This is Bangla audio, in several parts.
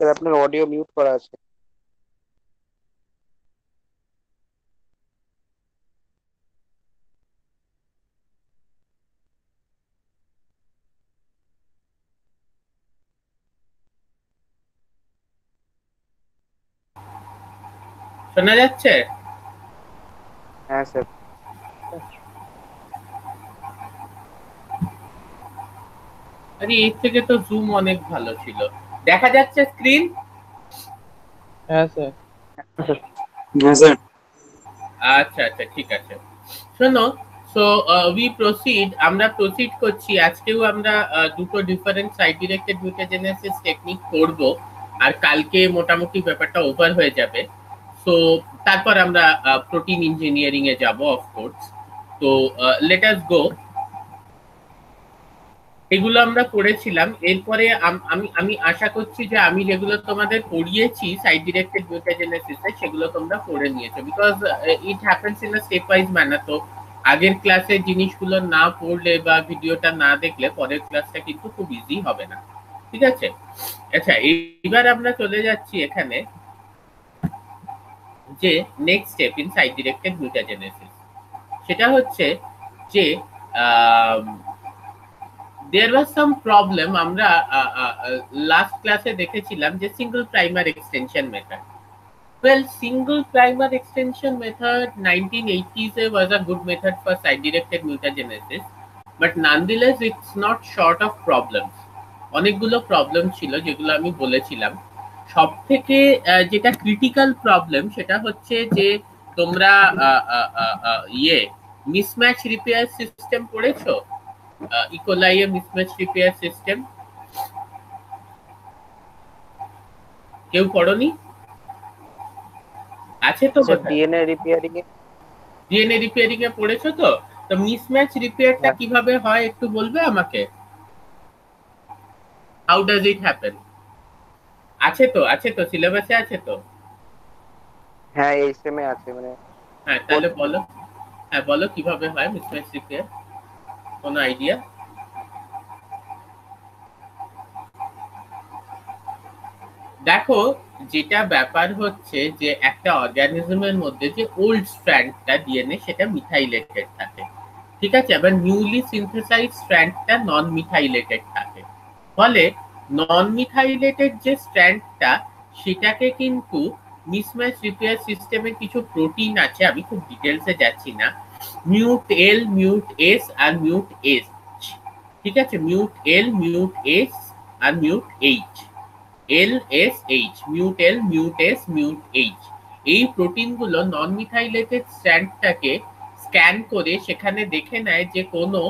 স্যার আপনার অডিও মিউট করা আছে। শোনা যাচ্ছে? হ্যাঁ স্যার। আরে এর থেকে তো জুম অনেক ভালো ছিল। দেখা যাচ্ছে স্ক্রিন? হ্যাঁ স্যার। হ্যাঁ স্যার। আচ্ছা আচ্ছা, ঠিক আছে। শোনো, সো উই প্রসিড, আমরা প্রসিড করছি। আজকেও আমরা দুটো ডিফারেন্ট সাইড ডিরেক্টেড মিউটাজেনেসিস টেকনিক করব, আর কালকে মোটামুটি ব্যাপারটা ওভার হয়ে যাবে। সো তারপর আমরা প্রোটিন ইঞ্জিনিয়ারিং এ যাব অফকোর্স। তো লেট আস গো। এগুলো আমরা পড়েছিলাম। এরপরে আমি আমি আশা করছি যে আমি যেগুলো তোমাদের পড়িয়েছি সাইড ডিরেক্টেড মিউটাজেনেসিসে সেগুলো তোমরা পড়ে নিয়েছো, because it happens in a step wise manner. তো আগের ক্লাসের জিনিসগুলো না পড়লে বা ভিডিওটা না দেখলে পরের ক্লাসটা কিন্তু খুব ইজি হবে না। ঠিক আছে? আচ্ছা, এইবার আমরা চলে যাচ্ছি এখানে যে next step in site directed mutagenesis. সেটা হচ্ছে যে there was some problem আমরা লাস্ট ক্লাসে দেখেছিলাম যে single primer extension method. Well, single primer extension method 1980s was a good method for side directed mutagenesis, but nonetheless it's not short of problems. অনেকগুলো প্রবলেম ছিল যেগুলো আমি বলেছিলাম। সব থেকে যেটা ক্রিটিক্যাল প্রবলেম সেটা হচ্ছে যে তোমরা মিসম্যাচ রিপেয়ার সিস্টেম পড়েছো? ইকোলাই মিসম্যাচ রিপেয়ার সিস্টেম কেউ পড়নি? আছে তো স্যার বোধহয়। ডিএনএ রিপেয়ারিং এ। ডিএনএ রিপেয়ারিং এ পড়েছো তো? তো মিসম্যাচ রিপেয়ারটা হ্যাঁ কিভাবে হয় একটু বলবে আমাকে? How does it happen? আছে তো, আছে তো, সিলেবাসে আছে তো? হ্যাঁ, এই সেমে আছে মানে। হ্যাঁ, তাহলে বলো। হ্যাঁ, বলো কিভাবে হয় মিসম্যাচ রিপেয়ার। কোনো আইডিয়া? দেখো, যেটা ব্যাপার হচ্ছে যে একটা অর্গানিজমের মধ্যে যে ওল্ড স্ট্র্যান্ডটা ডিএনএ সেটা মিথাইলেটেড থাকে। ঠিক আছে? আবার নিউলি সিনথেসাইজ স্ট্র্যান্ডটা নন মিথাইলেটেড থাকে। ফলে নন মিথাইলেটেড যে স্ট্র্যান্ডটা সেটাকে কিন্তু মিসম্যাচ রিপেয়ার সিস্টেমে কিছু প্রোটিন আছে, আমি খুব ডিটেলসে যাচ্ছি না, মিউট এল, মিউট এস আর মিউট এস। ঠিক আছে? মিউট এল, মিউট এস আর mut H. L S H, mut L, mut S, mut H. এই প্রোটিনগুলো নন মিথাইলেটেড স্ট্র্যান্ডটাকে স্ক্যান করে সেখানে দেখে নেয় যে কোনো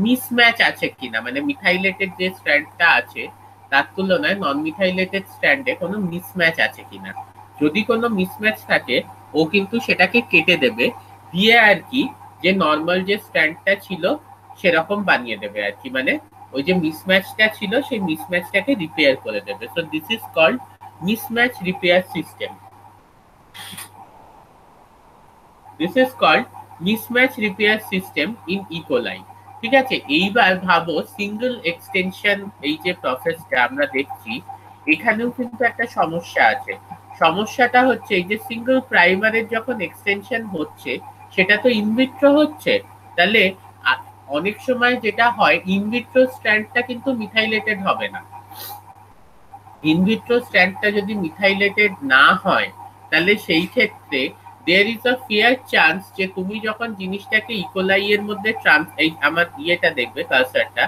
মিসম্যাচ আছে কিনা, মানে মিথাইলেটেড যে স্ট্র্যান্ডটা আছে তার তুলনায় নন মিথাইলেটেড স্ট্র্যান্ডে কোনো মিসম্যাচ আছে কিনা। যদি কোনো মিসম্যাচ থাকে ও কিন্তু সেটাকে কেটে দেবে, দিয়ে আর কি যে নর্মাল যে স্ট্র্যান্ডটা ছিল সেরকম বানিয়ে দেবে আর কি, মানে ওই যে মিসম্যাচটা ছিল সেই মিসম্যাচটাকে রিপেয়ার করে দেবে। So this is called mismatch repair system. This is called mismatch repair system in E coli. ঠিক আছে? এইবার ভাবো সিঙ্গেল এক্সটেনশন, এই যে প্রসেসটা আমরা দেখছি এখানেও কিন্তু একটা সমস্যা আছে। সমস্যাটা হচ্ছে এই যে সিঙ্গেল প্রাইমারের যখন এক্সটেনশন হচ্ছে সেটা তো ইনভিট্রো হচ্ছে। তাহলে অনেক সময় যেটা হয় ইনভিট্রো স্ট্র্যান্ডটা কিন্তু মিথাইলেটেড হবে না। ইনভিট্রো স্ট্র্যান্ডটা যদি মিথাইলেটেড না হয় তাহলে সেই ক্ষেত্রে there is a fair chance যে তুমি যখন জিনিসটাকে ইকোলাই এর মধ্যে এই আমার ইয়েটা দেখবে কার্সারটা,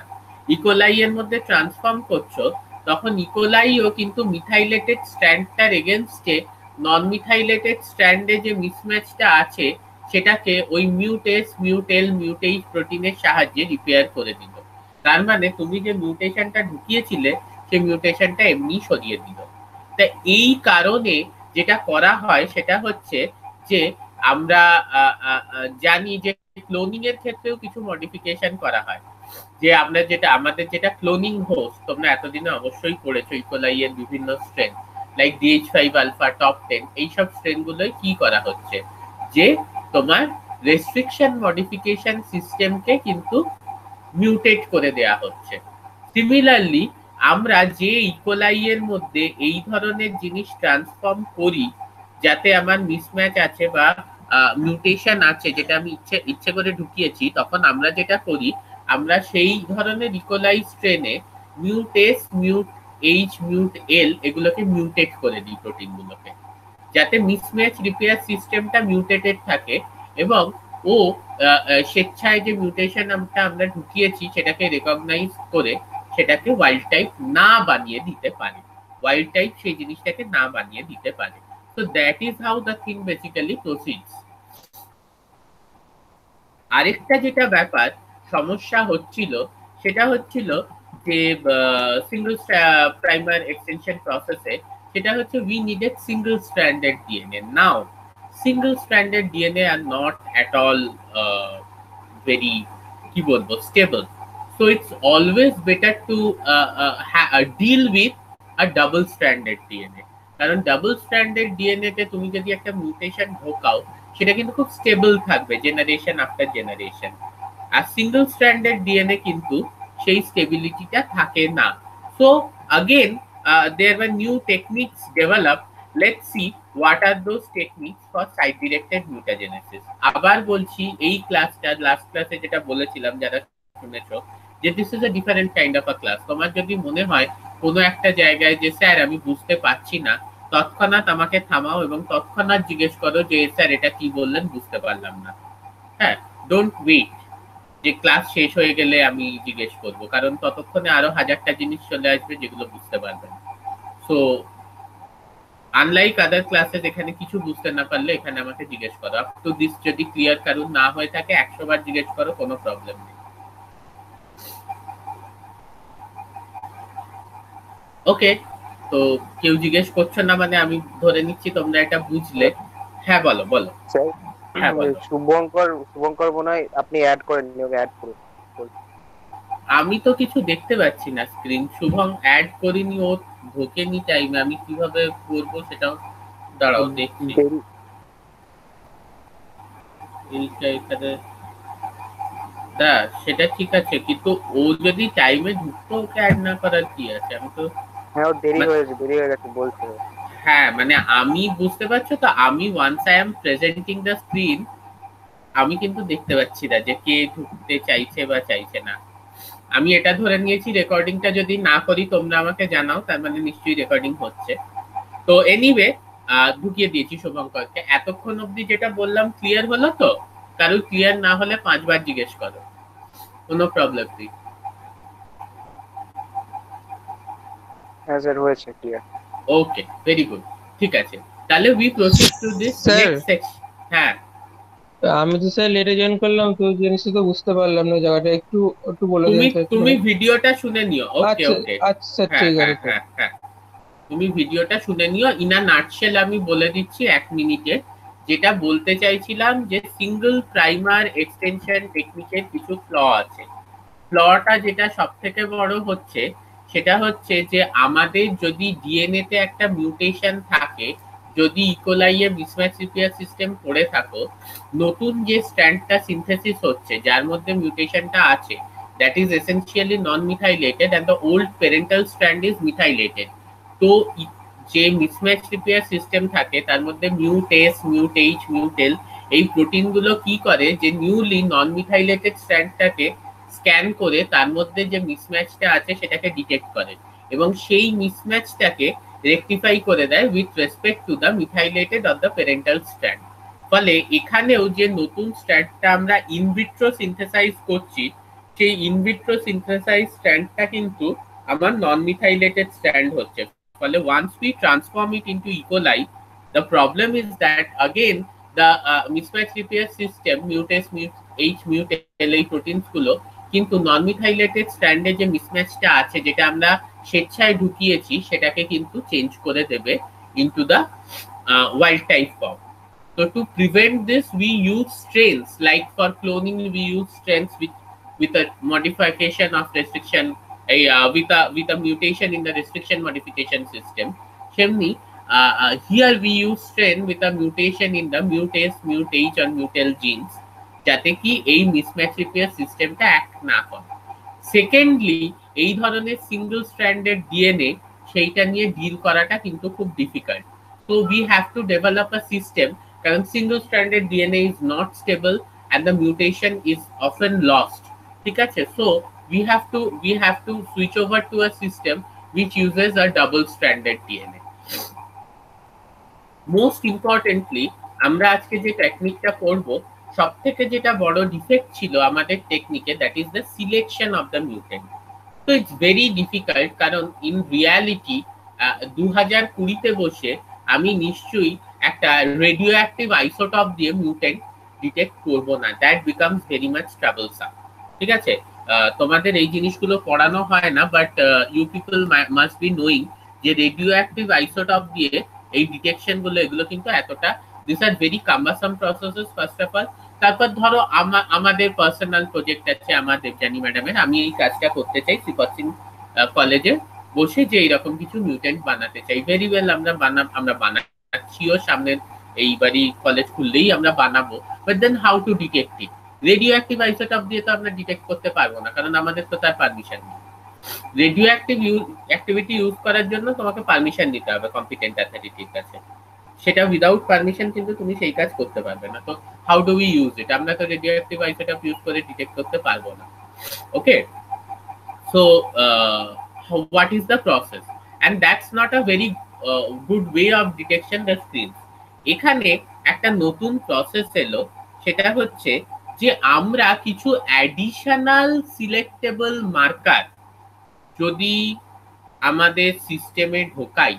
ইকোলাই এর মধ্যে ট্রান্সফর্ম করছো তখন ইকোলাইও কিন্তু মিথাইলেটেড স্ট্র্যান্ডটার এগেনস্টে নন মিথাইলেটেড স্ট্র্যান্ডে যে মিসম্যাচটা আছে সেটাকে ওই মিউটেস, মিউটেল, মিউটেইচ প্রোটিনের সাহায্যে রিপেয়ার করে দিল। তার মানে তুমি যে মিউটেশনটা ঢুকিয়েছিলে সেই মিউটেশনটা এমনি সরিয়ে দিল। তা এই কারণে যেটা করা হয় সেটা হচ্ছে যে আমরা জানি যে ক্লোনিং এর ক্ষেত্রেও কিছু মডিফিকেশন করা হয়। যে আমরা যেটা আমাদের যেটা ক্লোনিং হোস্ট তোমরা এতদিনে অবশ্যই পড়েছো ইকোলাই এর বিভিন্ন strain like DH5 alpha, top 10, এইসব স্ট্রেন গুলোয় কি করা হচ্ছে যে তোমার রেস্ট্রিকশন মডিফিকেশন সিস্টেমকে কিন্তু মিউটেট করে দেয়া হচ্ছে। সিমিলারলি আমরা যে ইকোলাই এর মধ্যে এই ধরনের জিনিস ট্রান্সফর্ম করি, যাতে আমার মিসম্যাচ আছে বা মিউটেশন আছে, যেটা আমি ইচ্ছে করে ঢুকিয়েছি, তখন আমরা যেটা করি, আমরা সেই ধরনের ইকোলাই স্ট্রেনে mut S, mut H, mut L এগুলোকে মিউটেট করে দিই প্রোটিনগুলোকে, যাতে মিসম্যাচ রিপেয়ার সিস্টেমটা মিউটেটেড থাকে এবং ও স্বেচ্ছায় যে মিউটেশন আমরা ঢুকিয়েছি সেটাকে রেকগনাইজ করে সেটাকে ওয়াইল্ড টাইপ না বানিয়ে দিতে পারে, ওয়াইল্ড টাইপ সেই জিনিসটাকে না বানিয়ে দিতে পারে। তো that is how the thing basically proceeds. আরেকটা যেটা ব্যাপার সমস্যা হচ্ছিল, সেটা হচ্ছিল যে সিঙ্গল প্রাইমার এক্সটেনশন প্রসেসে, সেটা হচ্ছে we needed single stranded DNA. Now single stranded DNA are not at all very, কি বলবো, stable. So it's always better to deal with a double stranded DNA, কারণ ডাবল স্ট্র্যান্ডেড ডিএনএ তে তুমি যদি একটা মিউটেশন ঢোকাও, সেটা কিন্তু খুব স্টেবল থাকবে জেনারেশন আফটার জেনারেশন। আর সিঙ্গল স্ট্র্যান্ডেড ডিএনএ কিন্তু সেই স্টেবিলিটিটা থাকে না। So again there were new techniques developed. Let's see what are those techniques for site directed mutagenesis. আবার বলছি, এই ক্লাসটা লাস্ট ক্লাসে যেটা বলেছিলাম, যারা শুনেছো, যে this is a different kind of a class. তোমার যদি মনে হয় কোনো একটা জায়গায় যে স্যার আমি বুঝতে পারছি না, তৎক্ষণাৎ আমাকে থামাও এবং তৎক্ষণাৎ জিজ্ঞেস করো যে স্যার এটা কি বললেন, বুঝতে পারলাম না। হ্যাঁ, ডোন্ট ওয়েট যে ক্লাস শেষ হয়ে গেলে আমি জিজ্ঞেস করব, কারণ ততক্ষণে আরো হাজারটা জিনিস চলে আসবে যেগুলো বুঝতে পারবেন। সো আনলাইক আদার ক্লাসে যেখানে কিছু বুঝতে না পারলে এখানে আমাকে জিজ্ঞেস করো। আপ টু দিস যদি ক্লিয়ার কারণ না হয়ে থাকে 100 বার জিজ্ঞেস করো, কোনো প্রবলেম নেই। ওকে, তো কেউ জিজ্ঞেস করছো না মানে আমি ধরে নিচ্ছি তোমরা এটা বুঝলে। হ্যাঁ বলো বলো। হ্যাঁ বলো। শুভঙ্কর মনে হয় আপনি অ্যাড করেন, ওকে অ্যাড করুন। আমি তো কিছু দেখতে পাচ্ছি না স্ক্রিন। শুভম অ্যাড করিনি, ও ঢোকেনি টাইমে, আমি কিভাবে করবো সেটাও দাঁড়াও দেখছি। এইটা এখানে দা, সেটা ঠিক আছে, কিন্তু ও যদি টাইমে ঢুকতো ওকে অ্যাড না করার কি আছে? আমি তো হ্যাঁ, দেরি হয়ে গেছে বলছে। হ্যাঁ মানে আমি বুঝতে পারছো তো, আমি once I am presenting the screen, আমি কিন্তু দেখতে পাচ্ছি না যে কে ঢুকতে চাইছে বা চাইছে না। আমি এটা ধরে নিয়েছি রেকর্ডিংটা যদি না করি তোমরা আমাকে জানাও, তার মানে নিশ্চয়ই রেকর্ডিং হচ্ছে। তো এনিওয়ে ঢুকিয়ে দিয়েছি শুভঙ্করকে। এতক্ষণ অবধি যেটা বললাম ক্লিয়ার হলো তো? কারো ক্লিয়ার না হলে 5 বার জিজ্ঞেস করো, কোনো প্রবলেম নেই। হ্যাঁ স্যার, হয়েছে ক্লিয়ার। ওকে, ভেরি গুড, ঠিক আছে। তাহলে we proceed to this next section. হ্যাঁ, আমি তো স্যার লেটে জয়েন করলাম, তো জিনিসটা তো বুঝতে পারলাম না, জায়গাটা একটু একটু বলে দিন স্যার। তুমি ভিডিওটা শুনে নিও। ওকে আচ্ছা ওকে, আচ্ছা, হ্যাঁ ঠিক হ্যাঁ আছে। হ্যাঁ হ্যাঁ, তুমি ভিডিওটা শুনে নিও। ইন আ নাটশেল আমি বলে দিচ্ছি 1 মিনিটে। যেটা বলতে চাইছিলাম যে সিঙ্গল প্রাইমার এক্সটেনশন টেকনিকের কিছু ফ্ল আছে। ফ্লটা যেটা সব থেকে বড় হচ্ছে, সেটা হচ্ছে যে আমাদের যদি ডিএনএ তে একটা মিউটেশন থাকে, যদি ইকোলাইয়ে মিসম্যাচ রিপেয়ার সিস্টেম করে থাকো, নতুন যে স্ট্র্যান্ডটা সিনথেসিস হচ্ছে যার মধ্যে মিউটেশনটা আছে, that is essentially non methylated and the old parental strand is methylated. তো যে মিসম্যাচ রিপেয়ার সিস্টেম থাকে তার মধ্যে mut S, mut H, mut L, এই প্রোটিনগুলো কি করে যে নিউলি নন মিথাইলেটেড স্ট্র্যান্ডটাকে স্ক্যান করে তার মধ্যে যে মিসম্যাচটা আছে সেটাকে ডিটেক্ট করে এবং সেই মিসম্যাচটাকে রেকটিফাই করে দেয় with respect to the methylated of the parental strand. ফলে এখানেও যে নতুন স্ট্র্যান্ডটা আমরা ইনভিট্রো সিনথেসাইজ করছি, সেই ইনভিট্রো সিনথেসাইজ স্ট্র্যান্ডটা কিন্তু আমার নন মিথাইলেটেড স্ট্র্যান্ড হচ্ছে। ফলে once we transform it into E coli, the problem is that again the mismatch repair system mutase, H, mute এই প্রোটিনস গুলো কিন্তু নন মিথাইলেটেড স্ট্র্যান্ডে যে মিসম্যাচটা আছে, যেটা আমরা স্বেচ্ছায় ঢুকিয়েছি, সেটাকে কিন্তু চেঞ্জ করে দেবে into the wild type form. So to prevent this, we use strains. Like for cloning, we use strains with a modification of restriction, with a mutation in the restriction modification system. Shemni, here we use strain with a mutation in the mutase, mute H or mutel genes, যাতে কি এই মিসম্যাচ রিপেয়ার সিস্টেমটা অ্যাক্ট না করে। সেকেন্ডলি, এই ধরনের সিঙ্গেল স্ট্র্যান্ডেড ডিএনএ সেইটা নিয়ে ডিল করাটা কিন্তু খুব difficult. So we have to develop a system, কারণ single stranded DNA is not stable and the mutation is often lost, ঠিক আছে? So we have to switch over to a system which uses a double stranded DNA. Most importantly আমরা আজকে যে টেকনিকটা করব, সব থেকে যেটা বড় ডিফেক্ট ছিল আমাদের টেকনিকে, that is the selection of the mutant. তো ইটস ভেরি ডিফিকাল্ট, কারণ ইন রিয়ালিটি 2020-তে বসে আমি নিশ্চয়ই একটা রেডিও অ্যাক্টিভ আইসোটপ দিয়ে মিউটেন্ট ডিটেক্ট করব না। That becomes very much troublesome, ঠিক আছে? তোমাদের এই জিনিসগুলো পড়ানো হয় না, but you people must be knowing যে রেডিও অ্যাক্টিভ আইসোটপ দিয়ে এই ডিটেকশন গুলো, এগুলো কিন্তু এতটা, this are very cumbersome processes first of all. তারপর ধরো আমাদের পার্সোনাল প্রজেক্ট আছে আমার দেবযানী ম্যাডামের, আমি এই কাজটা করতে চাই শ্রীপদ সিং কলেজে বসে, যে এইরকম কিছু মিউটেন্ট বানাতে চাই। ভেরি ওয়েল, আমরা বানাচ্ছিও, সামনের এইবারই কলেজ খুললেই আমরা বানাবো। But then how to detect it? Radio active isotope দিয়ে তো আমরা ডিটেক্ট করতে পারবো না, কারণ আমাদের তো তার পারমিশন নেই। রেডিও অ্যাক্টিভিটি ইউজ করার জন্য তোমাকে পারমিশন নিতে হবে কম্পিটেন্ট অথরিটির কাছে। সেটা উইদাউট পারমিশন কিন্তু তুমি সেই কাজ করতে পারবে না। তো how do we use it? আমরা তো রেডিও অ্যাক্টিভ আইসোটপ ইউজ করে ডিটেক্ট করতে পারবো না। ওকে, so what is the process? And that's not a very good way of detection the screens. এখানে একটা নতুন প্রসেস এলো, সেটা হচ্ছে যে আমরা কিছু অ্যাডিশনাল সিলেক্টেবল মার্কার যদি আমাদের সিস্টেমে ঢোকাই,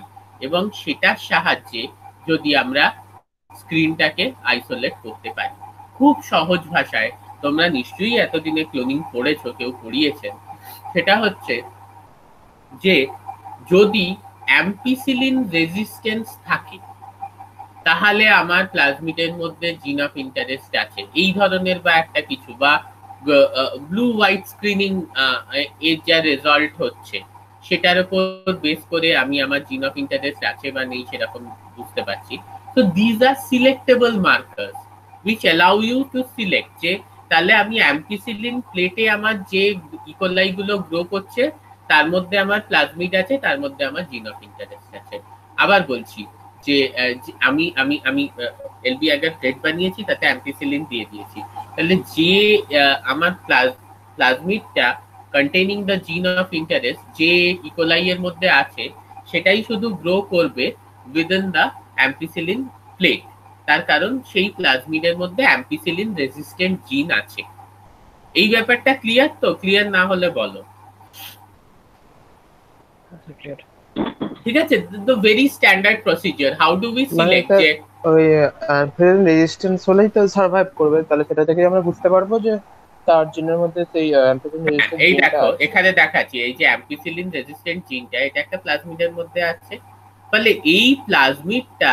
এবং সেটার সাহায্যে যদি আমরা স্ক্রিনটাকে আইসোলেট করতে পারি। খুব সহজ ভাষায়, তোমরা নিশ্চয়ই এতদিনে ক্লোনিং পড়েছো, কেউ পড়িয়েছেন, সেটা হচ্ছে যে যদি অ্যাম্পিসিলিন রেজিস্ট্যান্স থাকে, তাহলে আমার প্লাজমিডের মধ্যে জিন অফ ইন্টারেস্ট আছে এই ধরনের বা একটা কিছু, বা ব্লু হোয়াইট স্ক্রিনিং এর যা রেজাল্ট হচ্ছে সেটার উপর বেস করে আমি আমার জিন অফ ইন্টারেস্ট আছে বা নেই সেরকম বুঝতে পারছি। তো these are selectable markers which allow you to select, যে তাহলে আমি অ্যাম্পিসিলিন প্লেটে আমার যে ইকোলাই গুলো গ্রো করছে তার মধ্যে আমার প্লাজমিড আছে, তার মধ্যে আমার জিন অফ ইন্টারেস্ট আছে। আবার বলছি যে আমি আমি আমি এলবি আগার প্লেট বানিয়েছি, তাতে অ্যাম্পিসিলিন দিয়ে দিয়েছি, তাহলে যে আমার প্লাজমিডটা containing the gene of interest যে ইকোলাই এর মধ্যে আছে, সেটাই শুধু গ্রো করবে within the ampicillin plate, তার কারণ সেই প্লাজমিডের মধ্যে অ্যাম্পিসিলিন রেজিস্ট্যান্ট জিন আছে। এই ব্যাপারটা ক্লিয়ার? তো ক্লিয়ার না হলে বলো। ঠিক আছে, the very standard procedure. How do we select? যে ওই অ্যাম্পিসিলিন রেজিস্ট্যান্স হলেই তো সার্ভাইভ করবে, তাহলে সেটা থেকে আমরা বুঝতে পারবো যে তার জিনের মধ্যে সেই অ্যাম্পিসিলিন রেজিস্ট্যান্ট এই জিনটা দেখো আছে। এখানে দেখাচ্ছি, এই যে অ্যাম্পিসিলিন রেজিস্ট্যান্ট জিনটা, এটা একটা প্লাজমিডের মধ্যে আছে, ফলে এই প্লাজমিডটা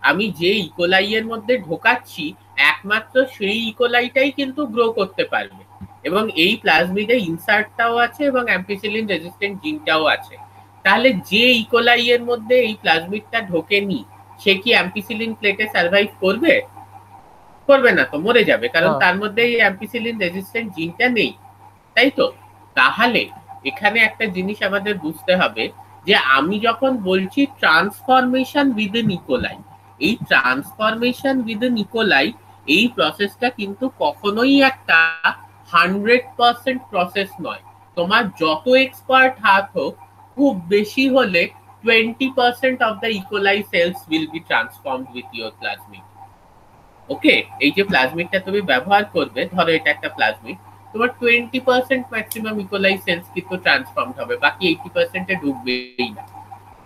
আমি যে ইকোলাই এর মধ্যে ঢোকাচ্ছি, একমাত্র সেই ইকোলাইটাই কিন্তু গ্রো করতে পারবে, এবং এই প্লাজমিডে ইনসার্টটাও আছে এবং অ্যাম্পিসিলিন রেজিস্ট্যান্ট জিনটাও আছে। তাহলে যে ইকোলাই এর মধ্যে এই প্লাজমিডটা ঢোকেনি, সে কি অ্যাম্পিসিলিন প্লেটে সার্ভাইভ করবে? করবে না, তো মরে যাবে, কারণ তার মধ্যে এই অ্যাম্পিসিলিন রেজিস্ট্যান্ট জিনটা নেই, তাই তো? তাহলে এখানে একটা জিনিস আমাদের বুঝতে হবে, যে আমি যখন বলছি ট্রান্সফরমেশন উইদিন ইকোলাই, এই ট্রান্সফরমেশন উইদিন ইকোলাই এই প্রসেসটা কিন্তু কখনোই একটা 100% প্রসেস নয়। তোমার যত এক্সপার্ট হাত হোক, খুব বেশি হলে 20% of the E coli cells will be transformed with your plasmid. Okay, এই যে প্লাজমিডটা তুমি ব্যবহার করবে, ধরো এটা একটা প্লাজমিড, তোমার 20% ম্যাক্সিমাম ইকোলাই সেলস কিন্তু ট্রান্সফর্মড হবে, বাকি 80% এ ঢুকবেই না,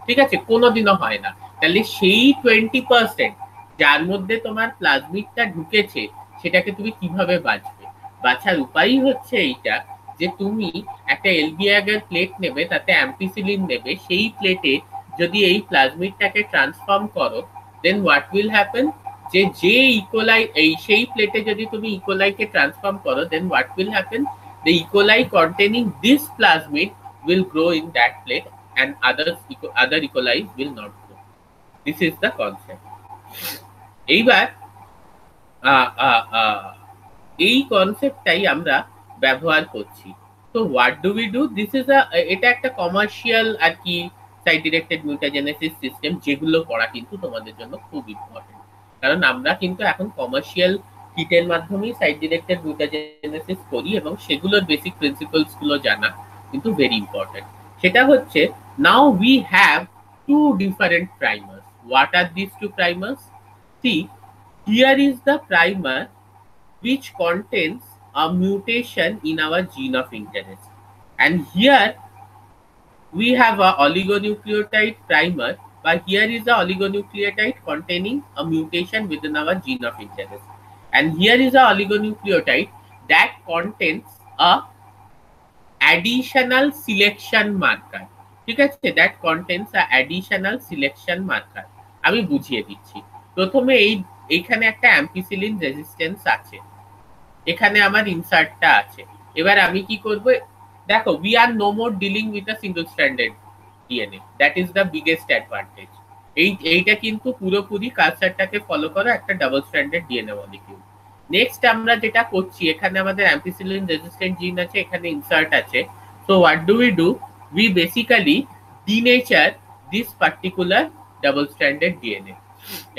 ঠিক আছে? কোনোদিনও হয় না। তাহলে সেই 20% যার মধ্যে তোমার প্লাজমিডটা ঢুকেছে, সেটাকে তুমি কিভাবে বাঁচবে? বাঁচার উপায়ই হচ্ছে এইটা, যে তুমি একটা এলবি আগার প্লেট নেবে, তাতে অ্যাম্পিসিলিন নেবে, সেই প্লেটে যদি এই প্লাজমিডটাকে ট্রান্সফর্ম করো, দেন হোয়াট উইল হ্যাপেন, যে ইকোলাই এই সেই প্লেটে যদি তুমি ইকোলাইকে ট্রান্সফর্ম করো, then what will happen, the E coli containing this plasmid will grow in that plate and other E. coli will not grow. This is the concept. এইবার এই কনসেপ্টটাই আমরা ব্যবহার করছি। তো what do we do, this is এটা একটা কমার্শিয়াল আর কি সাইট ডিরেক্টেড মিউটাজেনেসিস সিস্টেম, যেগুলো পড়া কিন্তু তোমাদের জন্য খুব ইম্পর্টেন্ট, কারণ আমরা কিন্তু এখন কমার্শিয়াল কিটের মাধ্যমেই সাইট ডিরেক্টেড মিউটাজেনেসিস করি, এবং সেগুলোর বেসিক প্রিন্সিপালস গুলো জানা কিন্তু ভেরি ইম্পর্টেন্ট। সেটা হচ্ছে, now we have two different primers. What are this two primers? See, here is the primer which contains a mutation in our gene of interest, and here we have a oligonucleotide primer, but here is the oligonucleotide containing a mutation within our gene of interest, and here is a oligonucleotide that contains a additional selection marker, ঠিক আছে, that contains a additional selection marker। আমি বুঝিয়ে দিচ্ছি। প্রথমে এইখানে একটা অ্যাম্পিসিলিন রেজিস্ট্যান্স আছে, এখানে আমার ইনসার্টটা আছে। এবার আমি কি করব, দেখো, we are no more dealing with a single stranded DNA, that is the biggest advantage। এইটা কিন্তু পুরোপুরি কালচারটাকে ফলো করা একটা double stranded DNA molecule. Next আমরা যেটা করছি, এখানে আমাদের অ্যাম্পিসিলিন রেজিস্ট্যান্ট জিন আছে, এখানে ইনসার্ট আছে। So what do we do, we basically denature this particular double stranded DNA.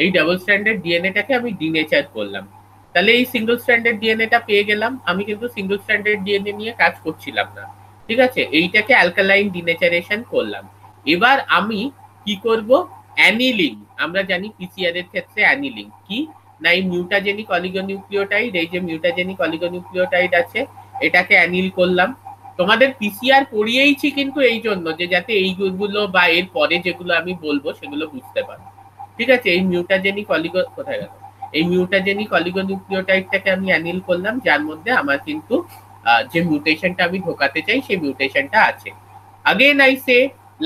এই ডাবল স্ট্র্যান্ডেড ডিএনএটাকে আমি ডিনেচার করলাম। তাহলে এই সিঙ্গল স্ট্র্যান্ডেড ডিএনএটা পেয়ে গেলাম। আমি কিন্তু সিঙ্গল স্ট্র্যান্ডেড ডিএনএ নিয়ে কাজ করছিলাম না, ঠিক আছে, এইটাকে অ্যালকালাইন ডিনেচারেশন করলাম। এবার আমি কি করব, অ্যানিলিং। আমরা জানি পিসিআর এর ক্ষেত্রে অ্যানিলিং কি না, এই মিউটাজেনিক অলিগোনিউক্লিওটাইড, এই যে মিউটাজেনিক অলিগোনিউক্লিওটাইড আছে, এটাকে অ্যানিল করলাম। তোমাদের পিসিআর পড়িয়েইছি কিন্তু এই জন্য যে যাতে এইগুলো বা এর পরে যেগুলো আমি বলবো সেগুলো বুঝতে পারো, ঠিক আছে। এই মিউটাজেনিক কোথায় গেল, এই মিউটাজেনিক অলিগোনিউক্লিওটাইডটাকে আমি অ্যানিল করলাম, যার মধ্যে আমার কিন্তু যে মিউটেশনটা আমি ঢোকাতে চাই সেই মিউটেশনটা আছে। আগেন আই সে,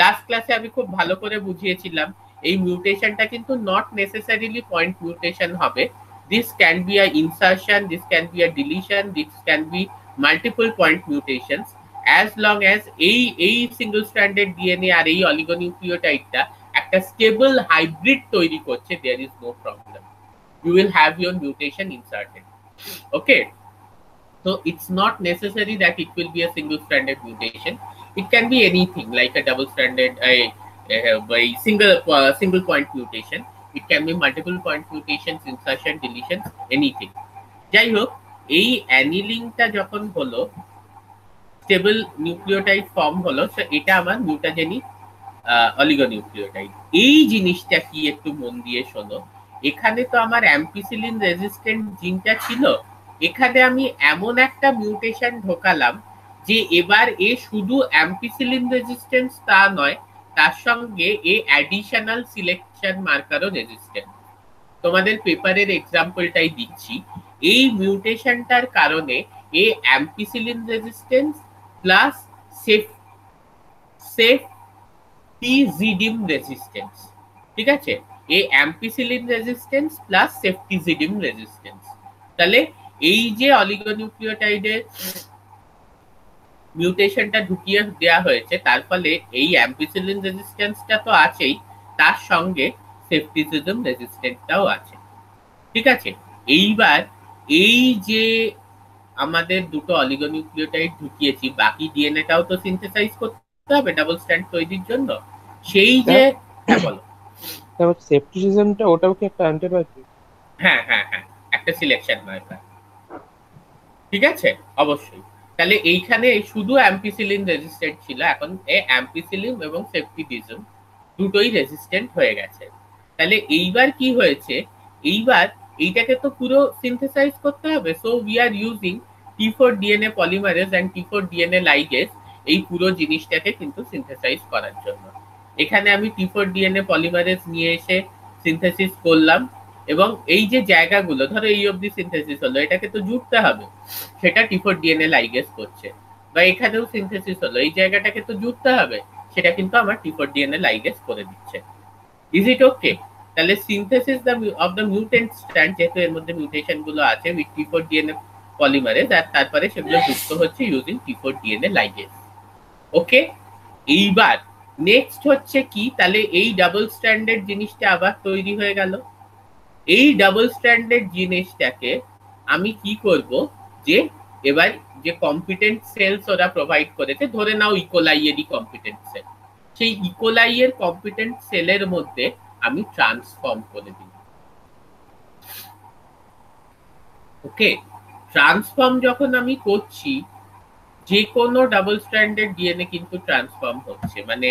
লাস্ট ক্লাসে আমি খুব ভালো করে বুঝিয়েছিলাম, এই মিউটেশনটা কিন্তু নট নেসেসারিলি পয়েন্ট মিউটেশন হবে। This can be a insertion, this can be a deletion, this can be multiple point mutations, as long as এই সিঙ্গল স্ট্র্যান্ডেড ডিএনএ আর এই অলিগোনিউক্লিওটাইডটা একটা স্টেবল হাইব্রিড তৈরি করছে, there is no problem, you will have your mutation inserted. Okay, so it's not necessary that it will be a single stranded mutation. It can be anything like a double stranded a single point mutation. It can be multiple point mutations, insertion, deletions, anything. যাই হোক, এই অ্যানিলিংটা যখন হলো, স্টেবল নিউক্লিওটাইড ফর্ম হলো, সো এটা আমার মিউটাজেনিক অলিগোনিউক্লিওটাইড। এই জিনিসটা কি একটু মন দিয়ে শোনো। এখানে তো আমার অ্যাম্পিসিলিন রেজিস্ট্যান্ট জিনটা ছিল, এখানে আমি এমন একটা মিউটেশন ঢোকালাম যে এবার এ শুধু অ্যাম্পিসিলিন রেজিস্ট্যান্স তা নয়, তার সঙ্গে এ অ্যাডিশনাল সিলেকশন মার্কারও রেজিস্ট্যান্ট। তোমাদের পেপারের এক্সাম্পলটাই দিচ্ছি। এই মিউটেশনটার কারণে এ অ্যাম্পিসিলিন রেজিস্ট্যান্স প্লাস সেফটিজিডিম রেজিস্ট্যান্স, ঠিক আছে, এই অ্যাম্পিসিলিন রেজিস্ট্যান্স প্লাস সেফটিজিডিম রেজিস্ট্যান্স। তাহলে এই যে অলিগোনিউক্লিওটাইডে মিউটেশনটা ঢুকিয়ে দেওয়া হয়েছে, তার ফলে এই অ্যাম্পিসিলিন রেজিস্ট্যান্সটা তো আছেই, তার সঙ্গে সেফটিজিডিম রেজিস্ট্যান্সটাও আছে, ঠিক আছে। এইবার এই যে আমাদের দুটো অলিগোনিউক্লিওটাইড ঢুকিয়েছি, বাকি ডিএনএটাও তো সিনথেসাইজ করতে হবে ডাবল স্ট্র্যান্ড তৈরির জন্য। সেই যে, হ্যাঁ বলো। সেপটিসিজমটা ওটাও কি একটা অ্যান্টিবায়োটিক? হ্যাঁ হ্যাঁ হ্যাঁ, একটা সিলেকশন মার্কার, ঠিক আছে, অবশ্যই। তাহলে এইখানে শুধু অ্যাম্পিসিলিন রেজিস্ট্যান্ট ছিল, এখন এই অ্যাম্পিসিলিন এবং সেফটিডিজম দুটোই রেজিস্ট্যান্ট হয়ে গেছে। তাহলে এইবার কি হয়েছে, এইবার এইটাকে তো পুরো সিনথেসাইজ করতে হবে। So we are using T4 DNA polymerase and T4 DNA ligase এই পুরো জিনিসটাকে কিন্তু সিনথেসাইজ করার জন্য। এখানে আমি T4 DNA পলিমারেজ নিয়ে এসে সিনথেসিস করলাম, এবং এই যে জায়গাগুলো, ধরো এই অবধি সিনথেসিস হলো, এটাকে তো জুড়তে হবে, সেটা T4 DNA লাইগেজ করছে। বা এখানেও সিনথেসিস হলো, এই জায়গাটাকে তো জুড়তে হবে, সেটা কিন্তু আমার T4 DNA লাইগেজ করে দিচ্ছে। ইজ ইট ওকে? তাহলে synthesis of the mutant strand, যেহেতু এর মধ্যে মিউটেশন গুলো আছে, উইথ T4 DNA পলিমারেজ, আর তারপরে সেগুলো যুক্ত হচ্ছে ইউজিং T4 DNA লাইগেজ। ওকে, এইবার নেক্সট হচ্ছে কি, তাহলে এই ডাবল স্ট্র্যান্ডেড জিনিসটা আবার তৈরি হয়ে গেল। এই ডাবল স্ট্র্যান্ডেড জিনিসটাকে আমি কি করব, যে এবার যে কম্পিটেন্ট সেলস ওরা প্রোভাইড করেছে, ধরে নাও ইকোলাইয়েরই কম্পিটেন্ট সেল, সেই ইকোলাইয়ের কম্পিটেন্ট সেলের মধ্যে আমি ট্রান্সফর্ম করে দিই। ওকে, ট্রান্সফর্ম যখন আমি করছি, যে কোনো ডাবল স্ট্র্যান্ডেড ডিএনএ কিন্তু ট্রান্সফর্ম হচ্ছে, মানে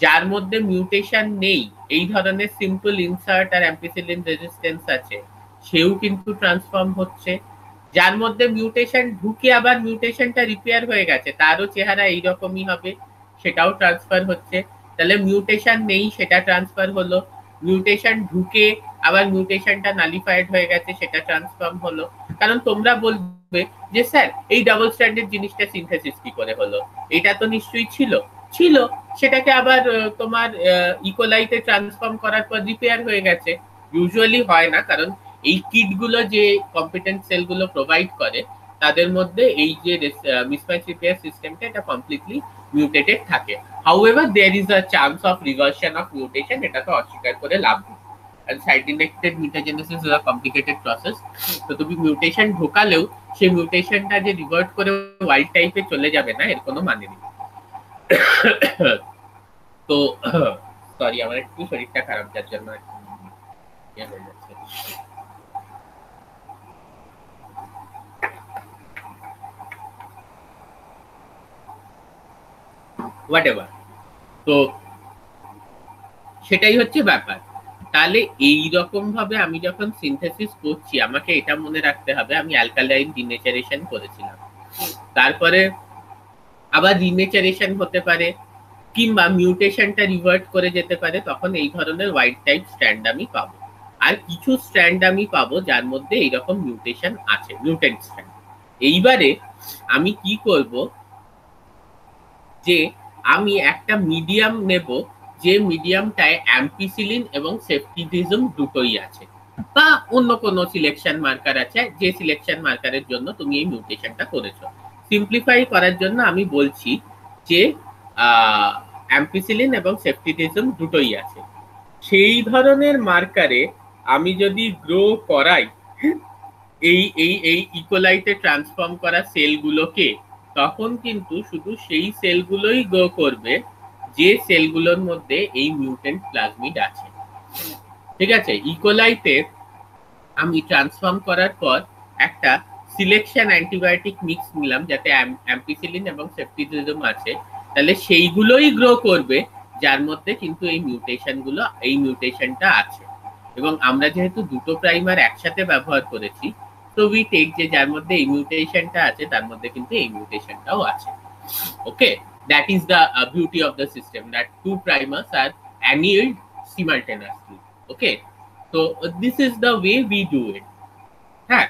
যার মধ্যে মিউটেশন নেই, এই ধরনের সিম্পল ইনসার্ট আর অ্যাম্পিসিলিন রেজিস্ট্যান্স আছে, সেও কিন্তু ট্রান্সফর্ম হচ্ছে। যার মধ্যে মিউটেশন ঢুকে আবার মিউটেশনটা রিপেয়ার হয়ে গেছে, তারও চেহারা এইরকমই হবে, সেটাও ট্রান্সফার হচ্ছে। তাহলে মিউটেশন নেই, সেটা ট্রান্সফার হলো, মিউটেশন ঢুকে আবার মিউটেশনটা নালিফাইড হয়ে গেছে, সেটা ট্রান্সফর্ম হলো। কারণ তোমরা বলবে যে স্যার এই ডাবল স্ট্র্যান্ডেড জিনিসটা সিনথেসিস কি করে হলো, এটা তো নিশ্চয়ই ছিল, ছিল, সেটাকে আবার তোমার ইকোলাইতে ট্রান্সফর্ম করার পর রিপেয়ার হয়ে গেছে। ইউজুয়ালি হয় না, কারণ এই কিটগুলো যে কম্পিটেন্ট সেলগুলো প্রোভাইড করে তাদের মধ্যে এই যে মিসম্যাচ রিপেয়ার সিস্টেমটা এটা কমপ্লিটলি মিউটেটেড থাকে। However there is a chance of reversion of mutation, এটা তো অস্বীকার করে লাভ নেই। and side directed mutagenesis is a complicated process, তো তুমি মিউটেশন ঢোকালেও সেই মিউটেশনটা যে রিভার্ট করে ওয়াইল্ড টাইপে চলে যাবে না, এর কোনো মানে নেই। তো সরি, আমার একটু শরীরটা খারাপ, যার জন্য হয়ে যাচ্ছে। হোয়াটএভার, তো সেটাই হচ্ছে ব্যাপার। তাহলে এই রকম ভাবে আমি যখন সিনথেসিস করছি, আমাকে এটা মনে রাখতে হবে আমি অ্যালকালাইন ডিনেচারেশন করেছিলাম, তারপরে আবার রিনেচারেশন হতে পারে, কিংবা মিউটেশনটা রিভার্ট করে যেতে পারে, তখন এই ধরনের ওয়াইল্ড টাইপ স্ট্র্যান্ড আমি পাবো। আর কিছু স্ট্র্যান্ড আমি পাবো যার মধ্যে এইরকম মিউটেশন আছে, মিউটেন্ট স্ট্র্যান্ড। এইবারে আমি কি করব, যে আমি একটা মিডিয়াম নেব, যে মিডিয়ামটায় অ্যাম্পিসিলিন এবং সেফটিডিজম দুটোই আছে, বা অন্য কোনো সিলেকশন মার্কার আছে, যে সিলেকশন মার্কারের জন্য তুমি এই মিউটেশনটা করেছো। সিম্পলিফাই করার জন্য আমি বলছি যে অ্যাম্পিসিলিন এবং সেফটিডিজম দুটোই আছে। সেই ধরনের মার্কারে আমি যদি গ্রো করাই এই এই এই ইকোলাইতে ট্রান্সফর্ম করা সেলগুলোকে, তখন কিন্তু শুধু সেই সেলগুলোই গ্রো করবে যে সেলগুলোর মধ্যে এই মিউটেন্ট প্লাজমিড আছে। ঠিক আছে, ইকোলাইতে আমি ট্রান্সফর্ম করার পর একটা সিলেকশন অ্যান্টিবায়োটিক মিক্স নিলাম যাতে অ্যাম্পিসিলিন এবং সেফটিডিজম আছে, তাহলে সেইগুলোই গ্রো করবে যার মধ্যে কিন্তু এই মিউটেশনগুলো, এই মিউটেশনটা আছে। এবং আমরা যেহেতু দুটো প্রাইমার একসাথে ব্যবহার করেছি, তো উই টেক যে যার মধ্যে এই মিউটেশনটা আছে তার মধ্যে কিন্তু এই মিউটেশনটাও আছে। ওকে, that is the beauty of the system, that two primers are annealed simultaneously. Okay, so this is the way we do it. হ্যাঁ,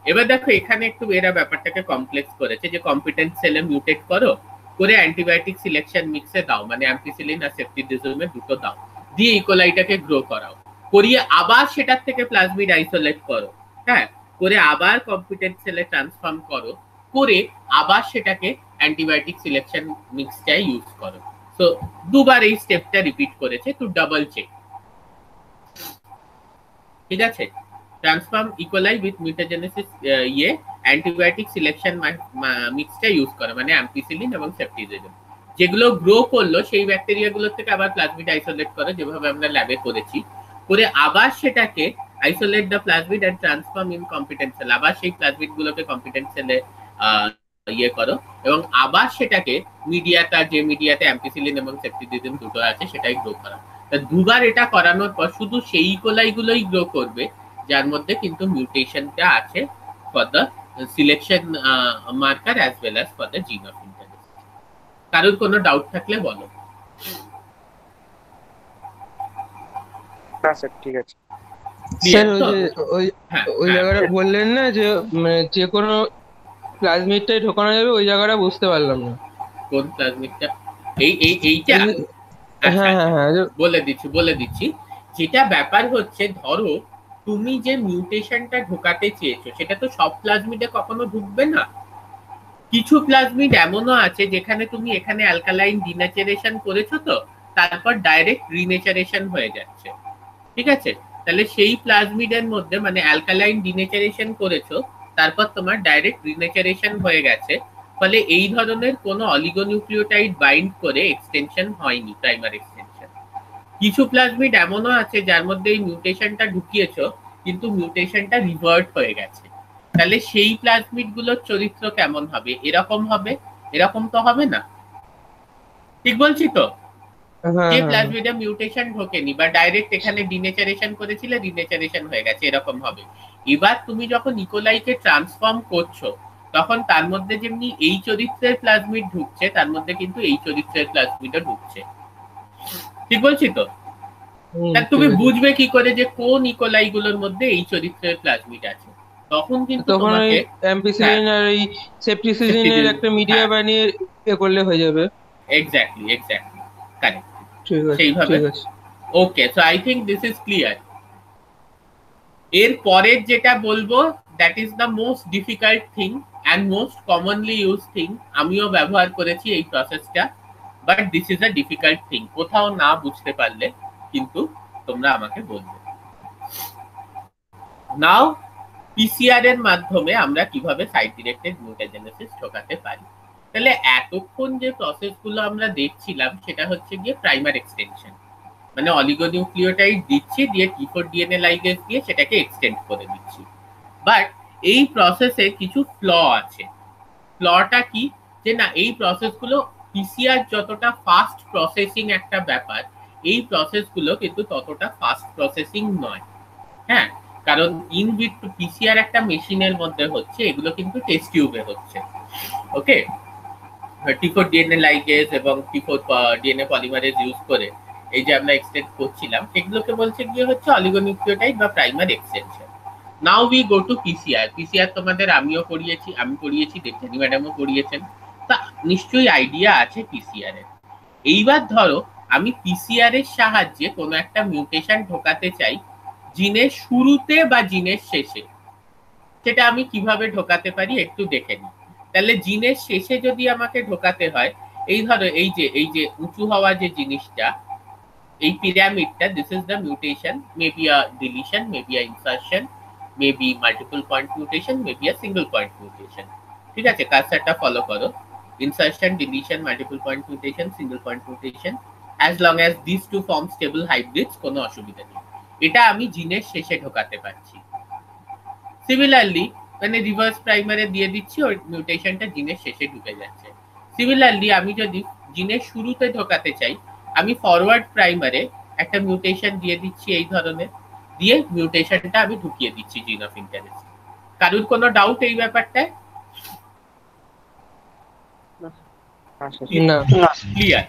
এবার দেখো এখানে একটু এরা ব্যাপারটাকে কমপ্লেক্স করেছে, যে কম্পিটেন্ট সেলে মিউটেট করো, করে অ্যান্টিবায়োটিক সিলেকশন মিক্সে দাও, মানে অ্যাম্পিসিলিন আর সেফটিডিজমের দুটো দাও, দিয়ে ইকোলাইটাকে গ্রো করাও, করিয়ে আবার সেটার থেকে প্লাজমিড আইসোলেট করো, হ্যাঁ, করে আবার কম্পিটেন্ট সেলে ট্রান্সফর্ম করো, করে আবার সেটাকে অ্যান্টিবায়োটিক সিলেকশন মিক্সটাই ইউজ করো। তো দুবার এই স্টেপটা রিপিট করেছে, টু ডাবল চেক। ঠিক আছে, transform E coli with mutagenesis antibiotic selection মিক্সটা ইউজ করে, মানে অ্যাম্পিসিলিন এবং সেফটিডিজম। যেগুলো গ্রো করলো সেই ব্যাকটেরিয়াগুলোর থেকে আবার প্লাজমিড আইসোলেট করে, যেভাবে আমরা ল্যাবে করেছি, করে আবার সেটাকে isolate the plasmid and transform in competent cell, আবার সেই প্লাজমিড গুলোকে কম্পিটেন্ট সেলে করো, এবং আবার সেটাকে মিডিয়াটা, যে মিডিয়াতে অ্যাম্পিসিলিন এবং সেফটিডিজম দুটো আছে সেটাই গ্রো করা। দুবার এটা করানোর পর শুধু সেই ইকোলাইগুলোই গ্রো করবে যার মধ্যে কিন্তু মিউটেশনটা আছে for the selection marker as well as for the জিন অফ ইন্টারেস্ট। কারোর কোনো ডাউট থাকলে বলো। না স্যার, ঠিক আছে স্যার। ওই জায়গাটা বললেন না যে যে কোনো প্লাজমিডটাই ঢোকানো যাবে, ওই জায়গাটা বুঝতে পারলাম না। কোন প্লাজমিডটা? এইটা? হ্যাঁ হ্যাঁ হ্যাঁ, বলে দিচ্ছি। যেটা ব্যাপার হচ্ছে, ধরো তুমি যে মিউটেশনটা ঢোকাতে চেয়েছো সেটা তো সব প্লাজমিডে কখনো ঢুকবে না। কিছু প্লাজমিড এমনও আছে যেখানে তুমি এখানে অ্যালকালাইন ডিনেচারেশন করেছো, তো তারপর ডাইরেক্ট রিনেচারেশন হয়ে যাচ্ছে। ঠিক আছে, তাহলে সেই প্লাজমিডের মধ্যে, মানে অ্যালকালাইন ডিনেচারেশন করেছো তারপর তোমার ডাইরেক্ট রিনেচারেশন হয়ে গেছে, ফলে এই ধরনের কোনো অলিগোনিউক্লিওটাইড বাইন্ড করে এক্সটেনশন হয়নি, প্রাইমার এক্সটেনশন। কিছু প্লাজমিড এমনও আছে যার মধ্যে এই মিউটেশনটা ঢুকিয়েছো কিন্তু মিউটেশনটা রিভার্ট হয়ে গেছে, তাহলে সেই প্লাজমিড গুলোর চরিত্র কেমন হবে? এরকম হবে? এরকম তো হবে না, ঠিক বলছি তো? যে প্লাজমিডে মিউটেশন ঢোকেনি বা ডাইরেক্ট এখানে ডিনেচারেশন করেছিলে, ডিনেচারেশন হয়ে গেছে, এরকম হবে। এবার তুমি যখন ইকোলাইকে ট্রান্সফর্ম করছো তখন তার মধ্যে যেমনি এই চরিত্রের প্লাজমিড ঢুকছে, তার মধ্যে কিন্তু এই চরিত্রের প্লাজমিডও ঢুকছে, ঠিক বলছি তো? তুমি বুঝবে কি করে যে কোন ইকোলাই গুলোর মধ্যে এই চরিত্রের প্লাজমিড আছে? তখন কিন্তু তোমাকে অ্যাম্পিসিলিন আর এই সেপ্টিসিলিনের একটা মিডিয়া বানিয়ে এ করলে হয়ে যাবে। এক্স্যাক্টলি কারেক্ট, ঠিক আছে, সেইভাবে। Okay, so I think this is clear. এর পরের যেটা বলবো, that is the most difficult thing and most commonly use thing. আমিও ব্যবহার করেছি এই প্রসেসটা, but this is a difficult thing. কোথাও না বুঝতে পারলে কিন্তু তোমরা আমাকে বলবে। নাও পিসিআর এর মাধ্যমে আমরা কিভাবে সাইট ডিরেক্টেড মিউটাজেনেসিস ঠকাতে পারি। তাহলে এতক্ষণ যে প্রসেসগুলো আমরা দেখছিলাম সেটা হচ্ছে গিয়ে প্রাইমার এক্সটেনশন, মানে অলিগোনিউক্লিওটাইড দিচ্ছি, দিয়ে T4 ডিএনএ লাইগেজ দিয়ে সেটাকে এক্সটেন্ড করে দিচ্ছি। বাট এই প্রসেসে কিছু ফ্ল আছে। ফ্লটা কি? যে না, এই প্রসেসগুলো পিসিআর যতটা ফাস্ট প্রসেসিং একটা ব্যাপার, এই প্রসেসগুলো কিন্তু ততটা ফাস্ট প্রসেসিং নয়। হ্যাঁ, কারণ ইন ভিট্রো পিসিআর একটা মেশিনের মধ্যে হচ্ছে, এগুলো কিন্তু টেস্ট টিউবে হচ্ছে। ওকে, T4 ডিএনএ লাইগেজ এবং T4 ডিএনএ পলিমারেজ ইউজ করে এই যে আমরা এক্সটেন্ড করছিলাম, এগুলোকে বলছে গিয়ে হচ্ছে অলিগোনিউক্লিওটাইড বা primer extension. Now we go to PCR. PCR তোমাদের আমিও পড়িয়েছি, আমি পড়িয়েছি, দেবযানী ম্যাডামও পড়িয়েছেন, তা নিশ্চয়ই আইডিয়া আছে পিসিআর এর। এইবার ধরো আমি পিসিআর এর সাহায্যে কোনো একটা মিউটেশন ঢোকাতে চাই জিনের শুরুতে বা জিনের শেষে। সেটা আমি কিভাবে ঢোকাতে পারি একটু দেখে নিই। তাহলে জিনের শেষে যদি আমাকে ঢোকাতে হয়, এই ধরো এই যে উঁচু হওয়া যে জিনিসটা, এই পিরামিডটা, this is the mutation, maybe a deletion, maybe a insertion, maybe multiple point mutation, maybe a single point mutation. ঠিক আছে, কার্সারটা ফলো করো। Insertion, deletion, multiple point mutation, single point mutation, as long as this two form stable hybrids, কোনো অসুবিধা নেই। এটা আমি জিনের শেষে ঢোকাতে পারছি। সিমিলারলি মানে রিভার্স প্রাইমারে দিয়ে দিচ্ছি, ওই মিউটেশনটা জিনের শেষে ঢুকে যাচ্ছে। সিমিলারলি আমি যদি জিনের শুরুতে ঢোকাতে চাই, আমি ফরওয়ার্ড প্রাইমারে একটা মিউটেশন দিয়ে দিচ্ছি এই ধরনের, দিয়ে মিউটেশনটা আমি ঢুকিয়ে দিচ্ছি জিন অফ ইন্টারেস্ট। কারোর কোনো ডাউট এই ব্যাপারটায়? ক্লিয়ার?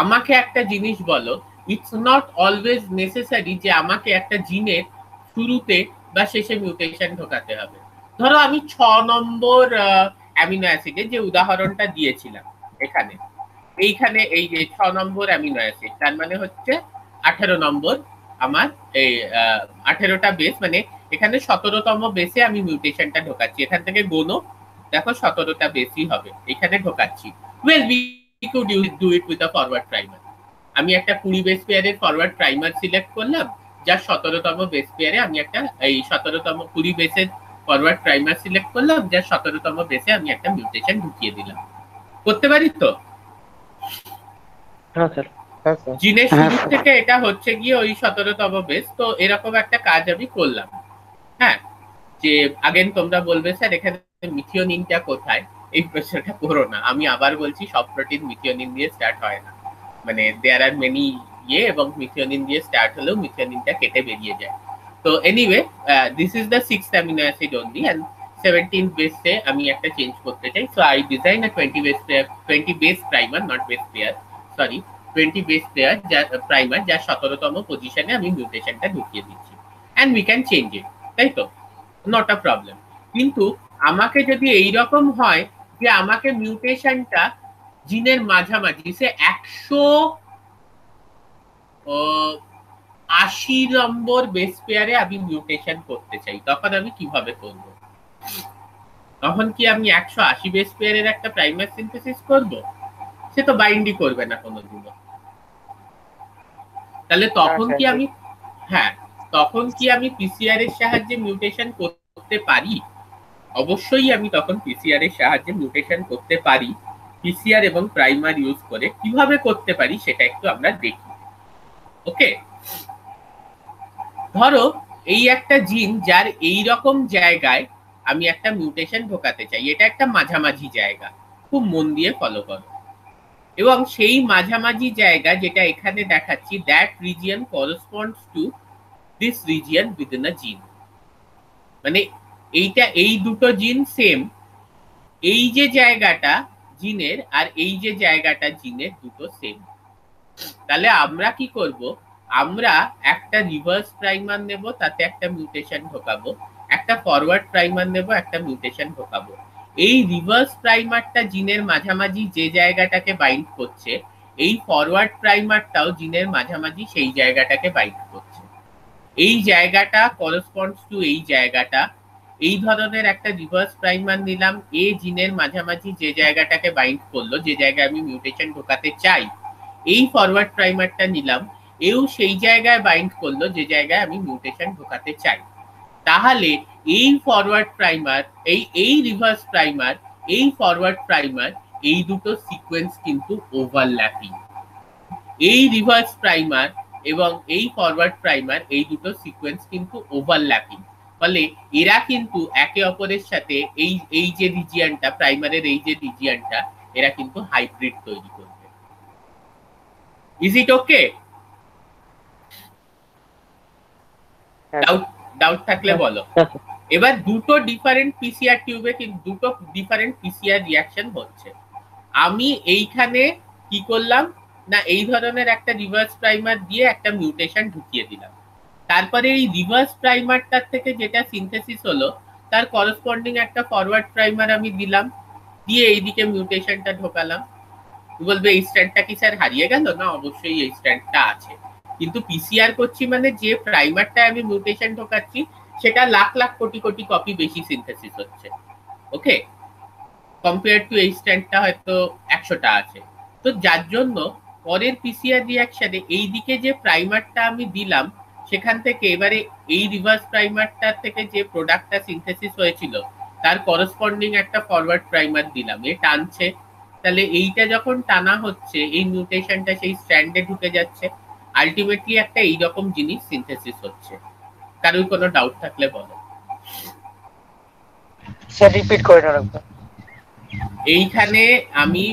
আমাকে একটা জিনিস বলো, ইটস নট অলওয়েজ নেসেসারি যে আমাকে একটা জিনের শুরুতে বা শেষে মিউটেশন ঢোকাতে হবে। ধরো আমি 6 নম্বর অ্যামিনো অ্যাসিডে যে উদাহরণটা দিয়েছিলাম, এখানে এইখানে এই যে 6 নম্বর অ্যামিনো অ্যাসিড, তার মানে হচ্ছে 18 নম্বর আমার এই 18টা বেস, মানে এখানে 17তম বেসে আমি মিউটেশনটা ঢোকাচ্ছি। এখান থেকে গোনো, দেখো 17টা বেসই হবে, এখানে ঢোকাচ্ছি। Well we could do it with a forward primer. আমি একটা 20 বেস পেয়ারের ফরওয়ার্ড প্রাইমার সিলেক্ট করলাম, যার 17তম বেস পেয়ারে আমি একটা এই 17তম 20 বেসের ফরওয়ার্ড প্রাইমার সিলেক্ট করলাম, যার 17তম বেসে আমি একটা মিউটেশন ঢুকিয়ে দিলাম। করতে পারি তো? জিনের শুরু থেকে এটা হচ্ছে গিয়ে ওই 17তম বেস। তো এরকম একটা কাজ আমি করলাম। হ্যাঁ, যে আগেন তোমরা বলবে স্যার এখানে মিথিওনিনটা কোথায়, এই প্রশ্নটা করো না। আমি আবার বলছি, সব প্রোটিন মিথিওনিন দিয়ে স্টার্ট হয় না, মানে দেয়ার আর মেনি এবং মিথিওনিন দিয়ে স্টার্ট হলেও মিথিওনিনটা কেটে বেরিয়ে যায়। তো anyway, this is the 6th amino acid only, and 17th বেসে আমি একটা চেঞ্জ করতে চাই। So I design a 20 base primer, not base pair, sorry, 20 base pair যা প্রাইমার, যার 17তম পজিশনে আমি মিউটেশনটা ঢুকিয়ে দিচ্ছি, and we can change it, তাই তো? Not a problem. কিন্তু আমাকে যদি এইরকম হয় যে আমাকে মিউটেশনটা জিনের মাঝামাঝি, সে 180 নম্বর বেস পেয়ারে আমি মিউটেশন করতে চাই, তখন আমি কিভাবে করব? তখন কি আমি 180 বেস পেয়ারের একটা প্রাইমার সিনথেসিস করব? সে তো বাইন্ডই করবে না কোনোদিনও। তাহলে তখন কি আমি, হ্যাঁ, তখন কি আমি পিসিআর এর সাহায্যে মিউটেশন করতে পারি? অবশ্যই আমি তখন পিসিআর এর সাহায্যে মিউটেশন করতে পারি। পিসিআর এবং প্রাইমার ইউজ করে কিভাবে করতে পারি সেটা একটু আমরা দেখি। ওকে, ধরো এই একটা জিন যার এই রকম জায়গায় আমি একটা মিউটেশন ঢোকাতে চাই, এটা একটা মাঝামাঝি জায়গা, খুব মন দিয়ে ফলো করো। এবং সেই মাঝামাঝি জায়গা যেটা এখানে দেখাচ্ছি, that region corresponds to this region within a gene, মানে এইটা, এই দুটো জিন সেম, এই যে জায়গাটা জিনের আর এই যে জায়গাটা জিনের দুটো সেম। তাহলে আমরা কি করব, আমরা একটা রিভার্স প্রাইমার নেব, তাতে একটা মিউটেশন ঢোকাবো, একটা ফরওয়ার্ড প্রাইমার নেব, একটা মিউটেশন ঢোকাবো। এই রিভার্স প্রাইমারটা জিনের মাঝামাঝি যে জায়গাটাকে বাইন্ড করছে, এই ফরওয়ার্ড প্রাইমারটাও জিনের মাঝামাঝি সেই জায়গাটাকে বাইন্ড করছে। এই জায়গাটা করসপন্ডস টু এই জায়গাটা। এই ধরনের একটা রিভার্স প্রাইমার নিলাম, এ জিনের মাঝামাঝি যে জায়গাটাকে বাইন্ড করলো, যে জায়গায় আমি মিউটেশন ঢোকাতে চাই। এই ফরওয়ার্ড প্রাইমারটা নিলাম, এও সেই জায়গায় বাইন্ড করলো যে জায়গায় আমি মিউটেশন ঢোকাতে চাই। তাহলে এই ফরওয়ার্ড প্রাইমার, এই রিভার্স প্রাইমার, এই ফরওয়ার্ড প্রাইমার, এই দুটো সিকোয়েন্স কিন্তু ওভারল্যাপিং। এই রিভার্স প্রাইমার এবং এই ফরওয়ার্ড প্রাইমার, এই দুটো সিকোয়েন্স কিন্তু ওভারল্যাপিং, ফলে এরা কিন্তু একে অপরের সাথে এই এই যে রিজিয়নটা, প্রাইমারের এই যে রিজিয়নটা, এরা কিন্তু হাইব্রিড তৈরি করবে। Is it okay? ডাউট থাকলে বলো। এবার দুটো ডিফারেন্ট পিসিআর টিউবে কিন্তু দুটো ডিফারেন্ট পিসিআর রিঅ্যাকশন হচ্ছে। আমি এইখানে কি করলাম না, এই ধরনের একটা রিভার্স প্রাইমার দিয়ে একটা মিউটেশন ঢুকিয়ে দিলাম। তারপরে এই রিভার্স প্রাইমারটার থেকে যেটা সিনথেসিস হলো, তার করসপন্ডিং একটা ফরওয়ার্ড প্রাইমার আমি দিলাম, দিয়ে এইদিকে মিউটেশনটা ঢোকালাম। বলবে এই স্ট্র্যান্ডটা কি স্যার হারিয়ে গেল? না, অবশ্যই এই স্ট্র্যান্ডটা আছে, কিন্তু পিসিআর করছি মানে যে প্রাইমারটা আমি মিউটেশন ঢোকাচ্ছি সেটা লাখ লাখ কোটি কোটি কপি বেশি সিনথেসিস হচ্ছে। ওকে, কম্পেয়ার টু এই স্ট্র্যান্ডটা হয়তো 100টা আছে। তো যার জন্য পরের পিসিআর রিঅ্যাকশনে এই দিকে যে প্রাইমারটা আমি দিলাম, সেখান থেকে এবারে এই রিভার্স প্রাইমারটা থেকে যে প্রোডাক্টটা সিনথেসিস হয়েছিল তার করসপন্ডিং একটা ফরওয়ার্ড প্রাইমার দিলাম, এ টানছে। তাহলে এইটা যখন টানা হচ্ছে, এই মিউটেশনটা সেই স্ট্র্যান্ডে ঢুকে যাচ্ছে, আলটিমেটলি একটা এইরকম জিনিস সিনথেসিস হচ্ছে। কারোর কোনো ডাউট থাকলে বলো। স্যার রিপিট করে রাখবেন। এইখানে আমি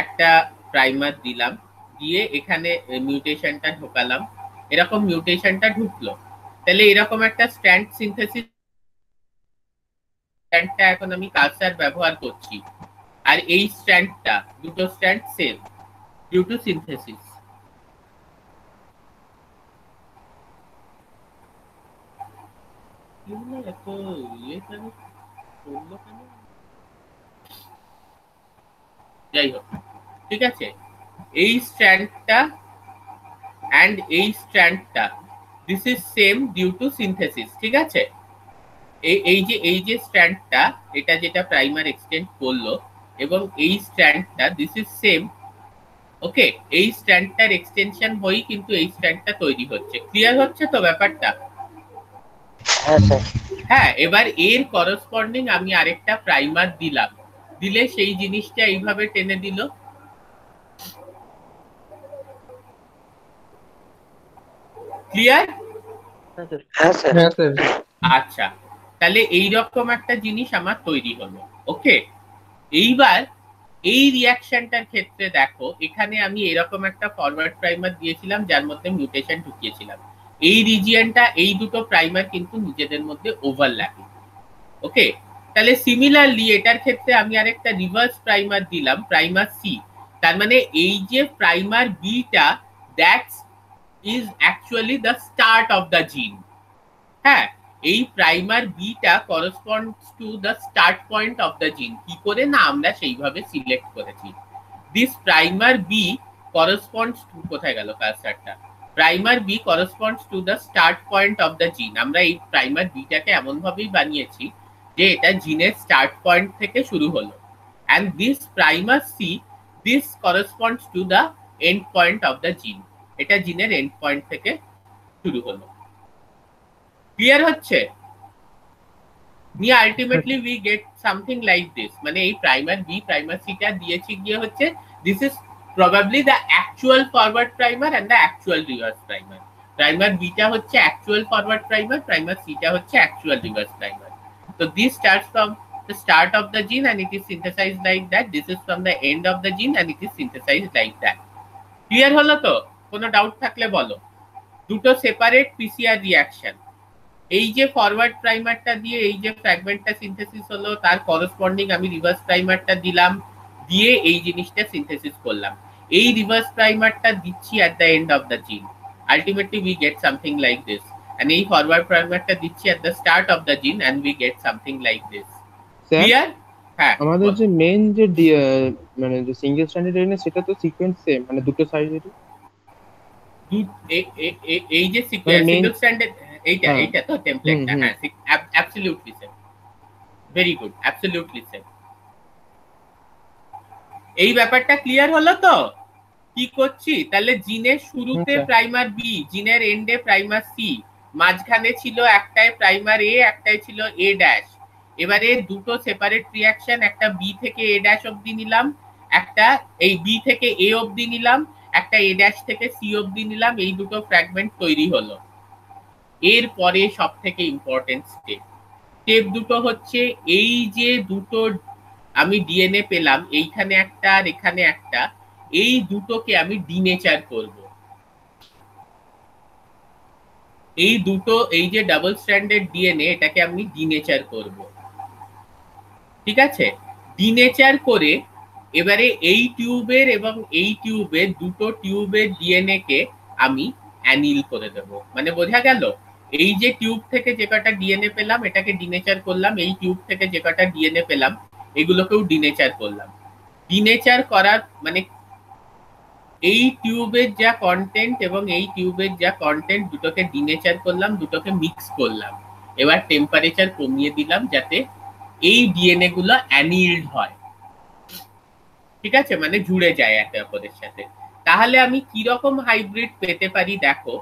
একটা প্রাইমার দিলাম, দিয়ে এখানে মিউটেশনটা ঢোকালাম, এরকম মিউটেশনটা ঢুকলো। তাহলে এরকম একটা স্ট্র্যান্ড সিনথেসিস, স্ট্র্যান্ডটা এখন আমি কালচার ব্যবহার করছি, আর এই স্ট্র্যান্ডটা, দুটো strand same due to synthesis. এত ইয়ে কেন করলো কেন? যাই হোক, ঠিক আছে, এই স্ট্র্যান্ডটা অ্যান্ড এই স্ট্র্যান্ডটা, this is same due to synthesis. ঠিক আছে, এই যে স্ট্র্যান্ডটা, এটা যেটা প্রাইমার এক্সটেন্ড করলো, এবং এই স্ট্র্যান্ডটা, দিস ইজ সেম। ওকে, এই স্ট্র্যান্ডটার এক্সটেনশন হয়েই কিন্তু এই স্ট্র্যান্ডটা তৈরি হচ্ছে। ক্লিয়ার হচ্ছে তো ব্যাপারটা? হ্যাঁ স্যার। হ্যাঁ, এবার এর করসপন্ডিং আমি আরেকটা প্রাইমার দিলাম, দিলে সেই জিনিসটা এইভাবে টেনে দিল। ক্লিয়ার? হ্যাঁ স্যার। আচ্ছা, তাহলে এইরকম একটা জিনিস আমার তৈরি হলো। ওকে, এইবার এই রিঅ্যাকশনটার ক্ষেত্রে দেখো, এখানে আমি এরকম একটা ফরওয়ার্ড প্রাইমার দিয়েছিলাম যার মধ্যে মিউটেশন ঢুকিয়েছিলাম। এই রিজিয়নটা, এই দুটো প্রাইমার কিন্তু নিজেদের মধ্যে ওভারল্যাপিং। ওকে, তাহলে সিমিলারলি এটার ক্ষেত্রে আমি আরেকটা রিভার্স প্রাইমার দিলাম, প্রাইমার সি। তার মানে এই যে primer beta, that's is actually the start of the gene. হ্যাঁ, এই primer beta corresponds to the start point of the gene. কি করে না, আমরা সেইভাবে সিলেক্ট করেছি। This primer B corresponds to, কোথায় গেল কার্সারটা, primer B corresponds to the start point of the gene. আমরা এই প্রাইমার বিটাকে এমন ভাবেই বানিয়েছি যে এটা জিনের স্টার্ট পয়েন্ট থেকে শুরু হলো, and this primer C, this corresponds to the end point of the gene. এটা জিনের এন্ড পয়েন্ট থেকে শুরু হলো। ক্লিয়ার হচ্ছে? নিয়ে ultimately we get something like this, মানে এই প্রাইমার বি প্রাইমার সিটা দিয়েছি গিয়ে হচ্ছে this is probably the actual forward primer and the actual reverse primer. Primer বিটা হচ্ছে অ্যাকচুয়াল ফরওয়ার্ড প্রাইমার, প্রাইমার সিটা হচ্ছে actual reverse primer. So this starts from the start of the gene and it is synthesized like that. This is from the end of the gene and it is synthesized like that. Clear হলো তো? কোনো ডাউট থাকলে বলো। দুটো সেপারেট পিসিআর রিঅ্যাকশন, এই যে ফরওয়ার্ড প্রাইমারটা দিয়ে এই যে ফ্র্যাগমেন্টটা সিনথেসিস হলো তার করসপন্ডিং আমি রিভার্স প্রাইমারটা দিলাম, দিয়ে এই জিনিসটা সিনথেসিস করলাম। এই রিভার্স প্রাইমারটা দিচ্ছি at the end of the gene, ultimately we get something like this, and এই ফরওয়ার্ড প্রাইমারটা দিচ্ছি at the start of the gene and we get something like this. Clear? হ্যাঁ, আমাদের যে মেইন যে মানে যে সিঙ্গেল স্ট্র্যান্ডেড ডিএনএ সেটা তো সিকোয়েন্স সেম, মানে দুটো সাইডেরই এই যে সিঙ্গেল স্ট্র্যান্ডেড এইটা তো টেমপ্লেটটা, হ্যাঁ absolutely same, very good, absolutely same. এই ব্যাপারটা ক্লিয়ার হলো তো? কি করছি তাহলে, জিনের শুরুতে প্রাইমার বি, জিনের এন্ডে প্রাইমার সি, মাঝখানে ছিল একটায় প্রাইমার এ, একটায় ছিল এ ড্যাশ। এবারে দুটো সেপারেট রিঅ্যাকশন, একটা বি থেকে এ ড্যাশ অবধি নিলাম, একটা এই বি থেকে এ অবধি নিলাম, একটা এ ড্যাশ থেকে সি অবধি নিলাম, এই দুটো ফ্র্যাগমেন্ট তৈরি হলো। এরপরে সব থেকে ইম্পর্টেন্ট স্টেপ দুটো হচ্ছে, এই যে দুটো আমি ডিএনএ পেলাম, এইখানে একটা আর এখানে একটা, এই দুটোকে আমি ডিনেচার করব। এই দুটো, এই যে ডাবল স্ট্র্যান্ডেড ডিএনএ, এটাকে আমি ডিনেচার করব। ঠিক আছে, ডিনেচার করে এবারে এই টিউবের এবং এই টিউবের, দুটো টিউবের ডিএনএ কে আমি অ্যানিল করে দেব। মানে বোঝা গেল, এই যে টিউব থেকে যে কটা ডিএনএ পেলাম এটাকে ডিনেচার করলাম, এই টিউব থেকে যে কটা ডিএনএ পেলাম এগুলোকেও ডিনেচার করলাম। ডিনেচার করার মানে এই টিউবের যা কন্টেন্ট এবং এই টিউবের যা কন্টেন্ট, দুটোকে ডিনেচার করলাম, দুটোকে মিক্স করলাম। এবার টেম্পারেচার কমিয়ে দিলাম যাতে এই ডিএনএ গুলো অ্যানিল্ড হয়। ঠিক আছে, মানে জুড়ে যায় একে অপরের সাথে। তাহলে আমি কি রকম হাইব্রিড পেতে পারি দেখো,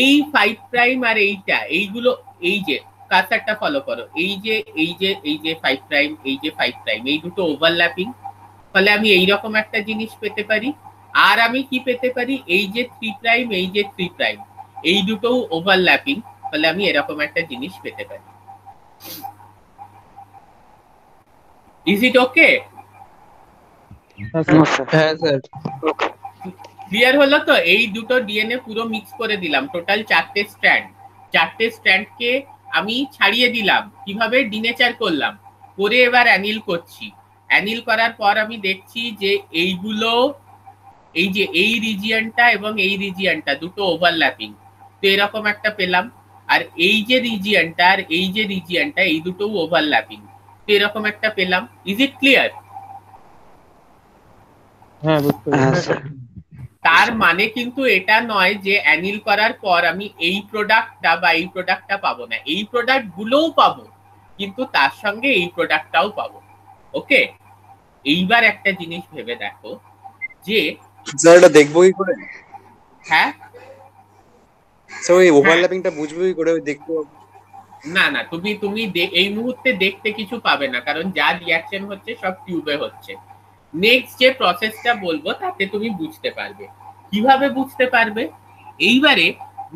এই 5 প্রাইম আর এইটা, এইগুলো, এই যে কার্সারটা ফলো করো, এই যে 5 প্রাইম, এই যে 5 প্রাইম, এই দুটো ওভারল্যাপিং, ফলে আমি এইরকম একটা জিনিস পেতে পারি। আর আমি কি পেতে পারি, এই যে 3 প্রাইম, এই যে 3 প্রাইম, এই দুটো ওভারল্যাপিং, ফলে আমি এরকম একটা জিনিস পেতে পারি। ইজ ইট ওকে? হ্যাঁ স্যার, ক্লিয়ার হলো তো? এই দুটো ডিএনএ পুরো মিক্স করে দিলাম, টোটাল 4টে স্ট্র্যান্ড, 4টে স্ট্র্যান্ডকে আমি ছাড়িয়ে দিলাম, কিভাবে ডিনেচার করলাম, করে এবার অ্যানিল করছি। অ্যানিল করার পর আমি দেখছি যে এইগুলো, এই যে এই রিজিয়নটা এবং এই রিজিয়নটা দুটো ওভারল্যাপিং, তো এরকম একটা পেলাম। আর এই যে রিজিয়নটা আর এই যে রিজিয়নটা, এই দুটো ওভারল্যাপিং, তো এরকম একটা পেলাম। Is it clear? হ্যাঁ বুঝতে পেরেছি। তার মানে কিন্তু এটা নয় যে অ্যানিল করার পর আমি এই প্রোডাক্টটা বা এই প্রোডাক্টটা পাবো না, এই প্রোডাক্ট গুলোও পাবো, কিন্তু তার সঙ্গে এই প্রোডাক্টটাও পাবো। ওকে, এইবার একটা জিনিস ভেবে দেখো যে স্যার এটা দেখবো কি করে? হ্যাঁ স্যার ওই ওভারল্যাপিংটা বুঝবো কি করে, ওই দেখতে হবে? না না, তুমি এই মুহূর্তে দেখতে কিছু পাবে না, কারণ যা রিঅ্যাকশন হচ্ছে সব টিউবে হচ্ছে। নেক্সট যে প্রসেসটা বলবো তাতে তুমি বুঝতে পারবে। কিভাবে বুঝতে পারবে? এইবারে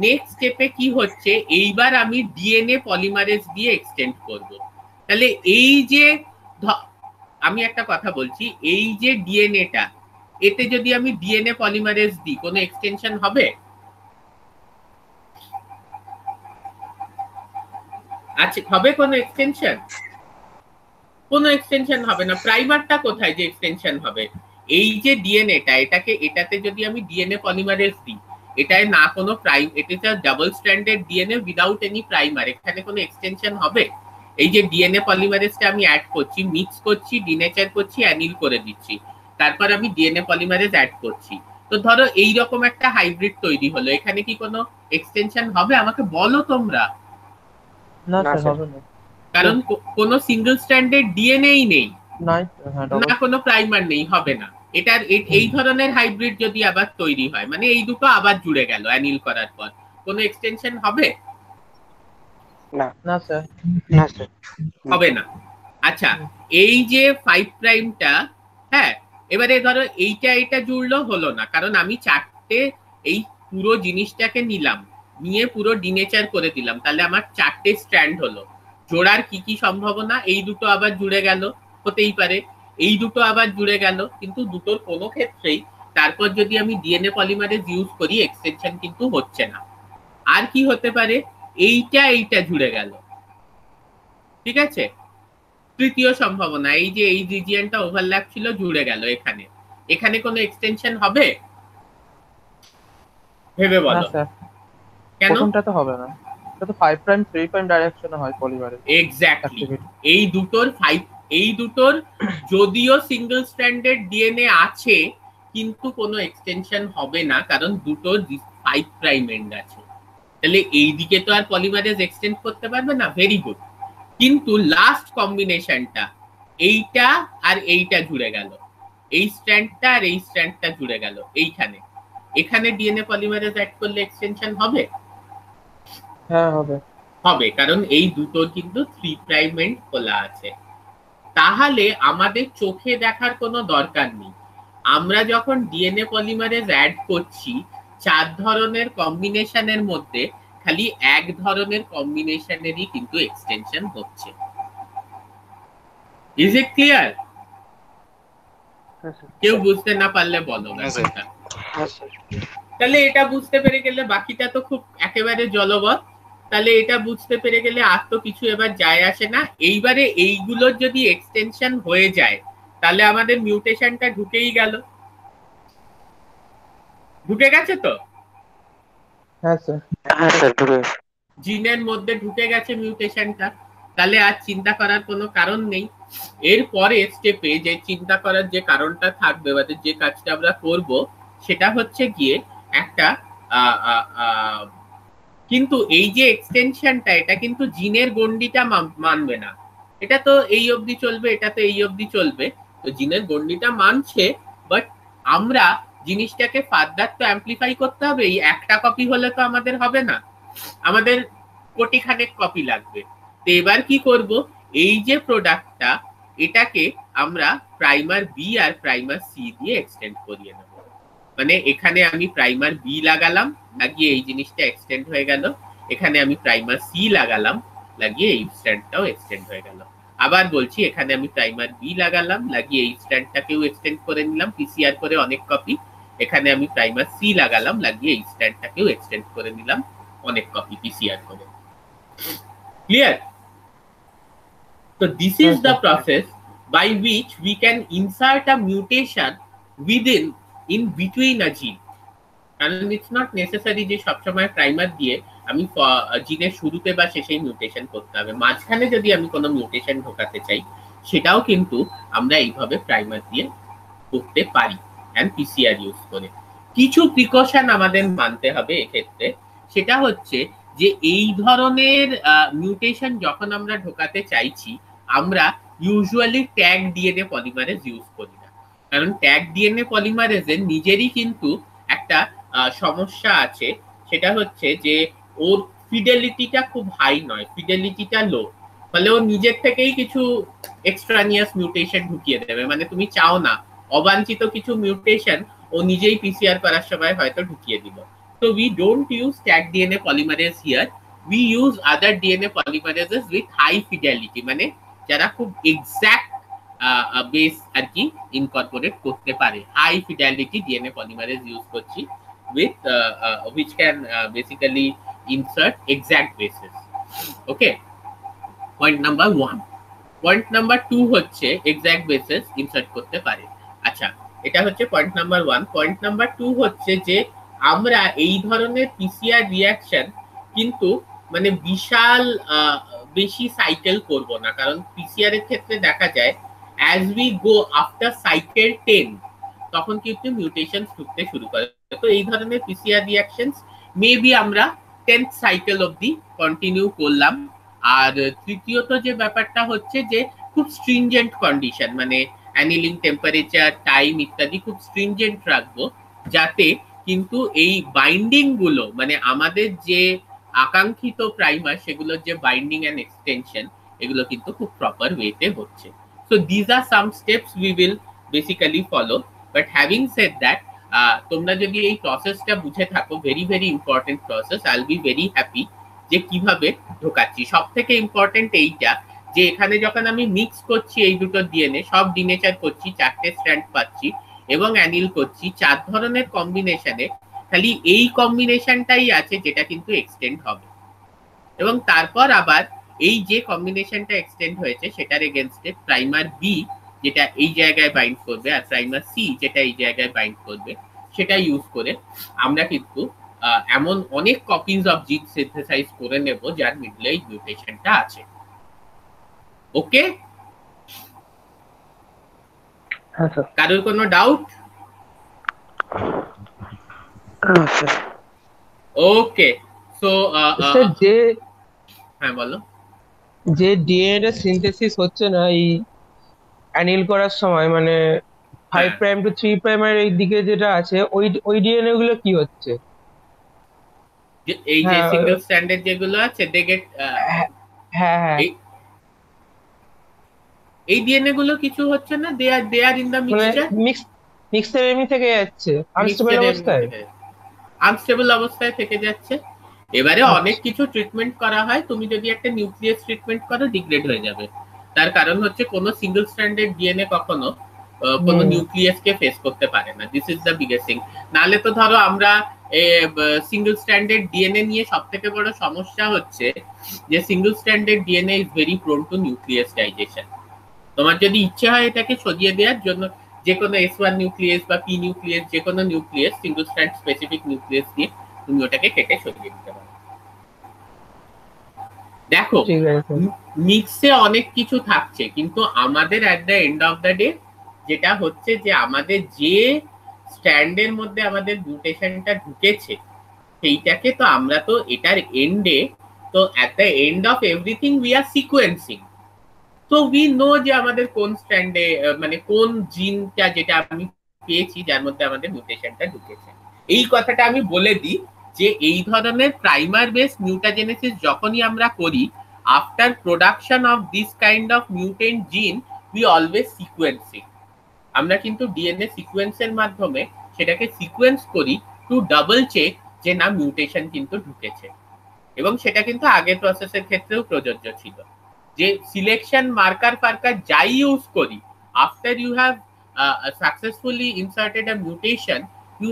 নেক্সট স্টেপে কি হচ্ছে, এইবার আমি ডিএনএ পলিমারেজ দিয়ে এক্সটেন্ড করব। তাহলে এই যে, আমি একটা কথা বলছি, এই যে ডিএনএটা, এতে যদি আমি ডিএনএ পলিমারেজ দিই কোনো এক্সটেনশন হবে? আচ্ছা, হবে কোনো এক্সটেনশন? কোনো এক্সটেনশন হবে না। প্রাইমারটা কোথায় যে এক্সটেনশন হবে? এই যে ডিএনএটা, এটাতে যদি আমি ডিএনএ পলিমারেজ দিই, এটায় না কোনো প্রাইম, এটা double stranded DNA without any primer, এখানে কোনো এক্সটেনশন হবে? এই যে ডিএনএ পলিমারেজটা আমি অ্যাড করছি, মিক্স করছি, ডিনেচার করছি, অ্যানিল করে দিচ্ছি, তারপর আমি ডিএনএ পলিমারেজ অ্যাড করছি। তো ধরো এইরকম একটা হাইব্রিড তৈরি হলো, এখানে কি কোনো এক্সটেনশন হবে? আমাকে বলো তোমরা। না স্যার, হবে না, কারণ কোনো সিঙ্গেল স্ট্র্যান্ডেড ডিএনএই নেই, না কোনো প্রাইমার নেই, হবে না। এটার এই ধরনের হাইব্রিড যদি আবার তৈরি হয়, মানে এই দুটো আবার জুড়ে গেল অ্যানিল করার পর, কোনো এক্সটেনশন হবে? না না স্যার। না স্যার হবে না। আচ্ছা, এই যে 5 প্রাইমটা, হ্যাঁ, এবারে ধরো এইটা এটা জুড়লো হলো না, কারণ আমি চারটে এই পুরো জিনিসটাকে নিলাম, নিয়ে পুরো ডিনেচার করে দিলাম, তাহলে আমার চারটে স্ট্র্যান্ড হলো। জোড়ার কি কি সম্ভাবনা? এই দুটো আবার জুড়ে গেল, হতেই পারে। এই দুটো আবার জুড়ে গেল, কিন্তু দুটোর কোনো ক্ষেত্রেই তারপর যদি আমি ডিএনএ পলিমারেজ ইউজ করি এক্সটেনশন কিন্তু হচ্ছে না। আর কি হতে পারে? এইটা এইটা জুড়ে গেল, ঠিক আছে। তৃতীয় সম্ভাবনা, এই যে এই রিজিয়নটা ওভারল্যাপ ছিল, জুড়ে গেল এখানে, এখানে কোনো এক্সটেনশন হবে? ভেবে না বলো। স্যার, কেন? প্রথমটা তো হবে না, এটা তো 5 প্রাইম 3 প্রাইম ডাইরেকশনে হয় পলিমারে এক্স্যাক্টলি। অ্যাক্টিভিটি। এই দুটোর যদিও সিঙ্গেল স্ট্র্যান্ডেড ডিএনএ আছে, কিন্তু কোনো এক্সটেনশন হবে না, কারণ দুটো 5 প্রাইম এন্ড আছে। তাহলে এই দিকে তো আর পলিমারেজ এক্সটেন্ড করতে পারবে না, ভেরি গুড। কিন্তু লাস্ট কম্বিনেশনটা, এইটা আর এইটা জুড়ে গেল, এই স্ট্র্যান্ডটা আর এই স্ট্র্যান্ডটা জুড়ে গেল এইখানে, এখানে ডিএনএ পলিমারেজ অ্যাড করলে এক্সটেনশন হবে? হ্যাঁ হবে। হবে, কারণ এই দুটোর কিন্তু 3 প্রাইম এন্ড খোলা আছে। তাহলে আমাদের চোখে দেখার কোনো দরকার নেই, আমরা যখন ডিএনএ পলিমারেজ অ্যাড করছি 4 ধরনের কম্বিনেশনের মধ্যে খালি এক ধরনের কম্বিনেশনেরই কিন্তু এক্সটেনশন হচ্ছে। Is it clear? কেউ বুঝতে না পারলে বলো ব্যাপারটা। তাহলে এটা বুঝতে পেরে গেলে বাকিটা তো খুব একেবারে জলবৎ। তাহলে এটা বুঝতে পেরে গেলে আর তো কিছু এবার যায় আসে না। এইবারে এইগুলোর যদি এক্সটেনশন হয়ে যায়, তাহলে আমাদের মিউটেশনটা ঢুকেই গেল। ঢুকে গেছে তো? হ্যাঁ স্যার। হ্যাঁ স্যার ঢুকে জিনের মধ্যে ঢুকে গেছে মিউটেশনটা, তাহলে আর চিন্তা করার কোনো কারণ নেই। এর পরে স্টেপে যে চিন্তা করার যে কারণটা থাকবে বা যে কাজটা আমরা করব, সেটা হচ্ছে গিয়ে একটা কিন্তু এই যে এক্সটেনশনটা, এটা কিন্তু জিনের গন্ডিটা মানবে না। এটা তো এই অবধি চলবে, এটা তো এই অবধি চলবে, তো জিনের গন্ডিটা মানছে, বাট আমরা জিনিসটাকে ফার্দার তো অ্যাম্পলিফাই করতে হবে। এই একটা কপি হলে তো আমাদের হবে না, আমাদের কোটি খানেক কপি লাগবে। তো এবার কি করব, এই যে প্রোডাক্টটা, এটাকে আমরা প্রাইমার বি আর প্রাইমার সি দিয়ে এক্সটেন্ড করিয়ে নেব। মানে এখানে আমি প্রাইমার বি লাগালাম, লাগিয়ে এই জিনিসটা এক্সটেন্ড হয়ে গেল। এখানে আমি প্রাইমার সি লাগালাম, লাগিয়ে এই স্ট্র্যান্ডটাও এক্সটেন্ড হয়ে গেল। আবার বলছি, এখানে আমি প্রাইমার বি লাগালাম, লাগিয়ে এই স্ট্র্যান্ডটাকেও এক্সটেন্ড করে নিলাম পিসিআর করে অনেক কপি। এখানে আমি প্রাইমার সি লাগালাম, লাগিয়ে এই স্ট্র্যান্ডটাকেও এক্সটেন্ড করে নিলাম অনেক কপি পিসিআর করে। Clear? So this is the process by which we can insert a mutation within, in between a gene. কারণ ইটস নট নেসেসারি যে সবসময় প্রাইমার দিয়ে আমি জিনের শুরুতে বা শেষে মিউটেশন করতে হবে। মাঝখানে যদি আমি কোনো মিউটেশন ঢোকাতে চাই, সেটাও কিন্তু আমরা এইভাবে প্রাইমার দিয়ে করতে পারি এন্ড পিসিআর ইউজ করে। কিছু প্রিকশন আমাদের মানতে হবে এক্ষেত্রে, সেটা হচ্ছে যে এই ধরনের মিউটেশন যখন আমরা ঢোকাতে চাইছি, আমরা usually tag DNA polymerase use করি না, কারণ ট্যাগ ডিএনএ পলিমারেজের নিজেরই কিন্তু একটা সমস্যা আছে। সেটা হচ্ছে যে ওর ফিডেলিটিটা খুব হাই নয়, ফিডেলিটিটা লো, ফলে ও নিজের থেকেই কিছু এক্সট্রানিয়াস মিউটেশন ঢুকিয়ে দেবে। মানে তুমি চাও না, অবাঞ্ছিত কিছু মিউটেশন ও নিজেই পিসিআর করার সময় হয়তো ঢুকিয়ে দিল। So we don't use tag DNA polymerase here. We use other DNA polymerases with high fidelity, মানে যারা খুব এক্সাক্ট বেস আর কি ইনকর্পোরেট করতে পারে। High fidelity DNA polymerase use করছি with which can basically insert exact bases. Okay, point number 1. Point number 2 হচ্ছে এক্সাক্ট বেসিস ইনসার্ট করতে পারে। আচ্ছা, এটা হচ্ছে পয়েন্ট নাম্বার 1। পয়েন্ট নাম্বার 2 হচ্ছে যে আমরা এই ধরনের পিসিআর রিঅ্যাকশন কিন্তু মানে বিশাল বেশি সাইকেল করব না, কারণ পিসিআর এর ক্ষেত্রে দেখা যায় as we go after cycle 10 তখন কিন্তু মিউটেশন ঢুকতে শুরু করে। তো এই ধরনের পিসিআর রিঅ্যাকশনস মেবি আমরা 10th সাইকেল অবধি কন্টিনিউ করলাম। আর তৃতীয়ত যে ব্যাপারটা হচ্ছে যে খুব স্ট্রিনজেন্ট কন্ডিশন, মানে অ্যানিলিং টেম্পারেচার, টাইম ইত্যাদি খুব স্ট্রিনজেন্ট রাখবো, যাতে কিন্তু এই বাইন্ডিং গুলো, মানে আমাদের যে আকাঙ্ক্ষিত প্রাইমার সেগুলোর যে বাইন্ডিং এন্ড এক্সটেনশন এগুলো কিন্তু খুব প্রপার ওয়েতে হচ্ছে। So these are some steps we will basically follow. But having said that, তোমরা যদি এই প্রসেসটা বুঝে থাকো, very very important process, I will be very happy যে কিভাবে ঢোকাচ্ছি। সব থেকে ইম্পর্টেন্ট এইটা যে এখানে যখন আমি মিক্স করছি এই দুটো ডিএনএ, সব ডিনেচার করছি, 4টে স্ট্র্যান্ড পাচ্ছি এবং অ্যানিল করছি 4 ধরনের কম্বিনেশনে, খালি এই কম্বিনেশনটাই আছে যেটা কিন্তু এক্সটেন্ড হবে। এবং তারপর আবার এই যে কম্বিনেশনটা এক্সটেন্ড হয়েছে সেটার এগেনস্টে প্রাইমার বি যেটা এই জায়গায় বাইন্ড করবে আর প্রাইমার সি যেটা এই জায়গায় বাইন্ড করবে, সেটা ইউজ করে আমরা কিন্তু এমন অনেক কপিজ অফ জিন সিনথেসাইজ করে নেব যার মিডলে এই মিউটেশনটা আছে। ওকে, কারোর কোনো ডাউট? ওকে, সো যে হ্যাঁ বলো। যে ডিএনএ সিনথেসিস হচ্ছে না এই অ্যানিল করার সময়, মানে 5 প্রাইম টু 3 প্রাইমের এই দিকে যেটা আছে, ওই ডিএনএ গুলো কি হচ্ছে? এই যে সিঙ্গেল স্ট্র্যান্ডের যেগুলো আছে দে গেট, হ্যাঁ এই ডিএনএ গুলো কিছু হচ্ছে না, দে আর ইন দা মিক্সচার, মিক্সচার এমনি থেকে যাচ্ছে আনস্টেবল অবস্থায় থেকে যাচ্ছে। এবারে অনেক কিছু ট্রিটমেন্ট করা হয়, তুমি যদি একটা নিউক্লিয়াস ট্রিটমেন্ট করো ডিগ্রেড হয়ে যাবে। তার কারণ হচ্ছে কোনো সিঙ্গেল স্ট্র্যান্ডেড ডিএনএ কখনো কোনো নিউক্লিয়াসকে ফেস করতে পারে না। This is the biggest thing. নালে তো ধরো আমরা সিঙ্গেল স্ট্র্যান্ডেড ডিএনএ নিয়ে সব থেকে বড় সমস্যা হচ্ছে যে single stranded DNA is very prone two nucleus digestion. তোমার যদি ইচ্ছে হয় এটাকে সরিয়ে দেওয়ার জন্য, যে কোনো S1 নিউক্লিয়াস বা পি নিউক্লিয়াস, যে কোনো nucleus single strand specific nucleus দিয়ে তুমি ওটাকে কেটে সরিয়ে দিতে পারো। দেখো মিক্সে অনেক কিছু থাকছে, কিন্তু আমাদের at the end of the day যেটা হচ্ছে যে আমাদের যে স্ট্যান্ডের মধ্যে আমাদের মিউটেশনটা ঢুকেছে সেইটাকে তো আমরা তো এটার এন্ডে, তো at the end of everything we are sequencing. তো উই নো যে আমাদের কোন স্ট্যান্ডে, মানে কোন জিনটা যেটা আমি পেয়েছি যার মধ্যে আমাদের মিউটেশনটা ঢুকেছে। এই কথাটা আমি বলে দিই যে এই ধরনের প্রাইমার বেস মিউটাজেনেসিস যখনই আমরা করি, after production of this kind of mutant জিন উই অলওয়েজ সিকোয়েন্সিং। আমরা কিন্তু ডিএনএ সিকোয়েন্সের মাধ্যমে সেটাকে সিকোয়েন্স করি টু ডাবল চেক যে না মিউটেশন কিন্তু ঢুকেছে। এবং সেটা কিন্তু আগের প্রসেসের ক্ষেত্রেও প্রযোজ্য ছিল যে সিলেকশন মার্কার ফার্কার যাই ইউজ করি, after you have successfully inserted a mutation, you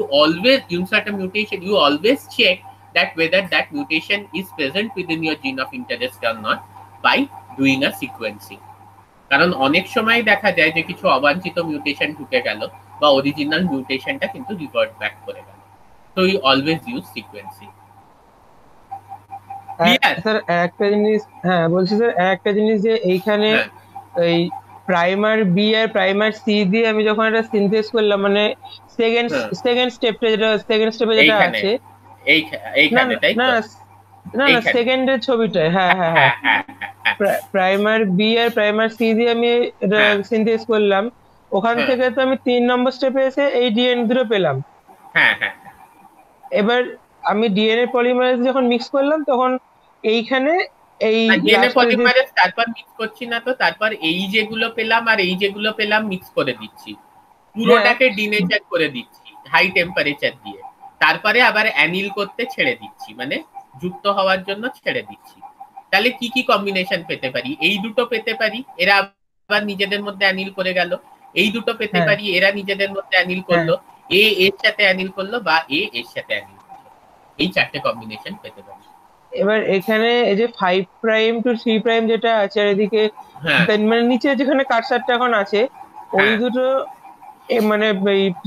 always check that whether that mutation is present within your gene of interest or not by doing a sequencing. কারণ অনেক সময় দেখা যায় যে কিছু অবাঞ্ছিত মিউটেশন ঢুকে গেল বা অরিজিনাল মিউটেশনটা কিন্তু রিভার্ট ব্যাক করে গেল। So we always use sequencing. Sir একটা জিনিস, বলছি স্যার একটা জিনিস যে এইখানে এই প্রাইমার বি আর প্রাইমার সি দিয়ে আমি যখন এটা সিনথেস করলাম, মানে সেকেন্ড স্টেপে যেটা আছে এইখানে, তাই তো? না সেকেন্ডের ছবিটায়, হ্যাঁ প্রাইমার বি আর প্রাইমার সি দিয়ে আমি এটা সিনথেস করলাম, ওখান থেকে তো আমি 3 নম্বর স্টেপে এসে এই ডিএনএ দুটো পেলাম। এবার আমি ডিএনএ পলিমারেজ যখন মিক্স করলাম তখন এইখানে এই ডিএনএ পলিমারেজ তারপর মিক্স করছি না, তো তারপর এই যেগুলো পেলাম আর এই যেগুলো পেলাম মিক্স করে দিচ্ছি, পুরোটাকে ডিনেচার করে দিচ্ছি হাই টেম্পারেচার দিয়ে, তারপরে আবার অ্যানিল করতে ছেড়ে দিচ্ছি, মানে যুক্ত হওয়ার জন্য ছেড়ে দিচ্ছি। তাহলে কি কি কম্বিনেশন পেতে পারি? এই দুটো পেতে পারি, এরা আবার নিজেদের মধ্যে অ্যানিল করে গেল। এই দুটো পেতে পারি, এরা নিজেদের মধ্যে অ্যানিল করলো, এ এর সাথে অ্যানিল করলো বা এ এর সাথে অ্যানিল করলো। এই 4টে কম্বিনেশন পেতে পারি। এবার এখানে এই যে 5 প্রাইম টু 3 প্রাইম যেটা আছে আর এদিকে মানে নিচে যেখানে কাটসারটা এখন আছে, ওই দুটো মানে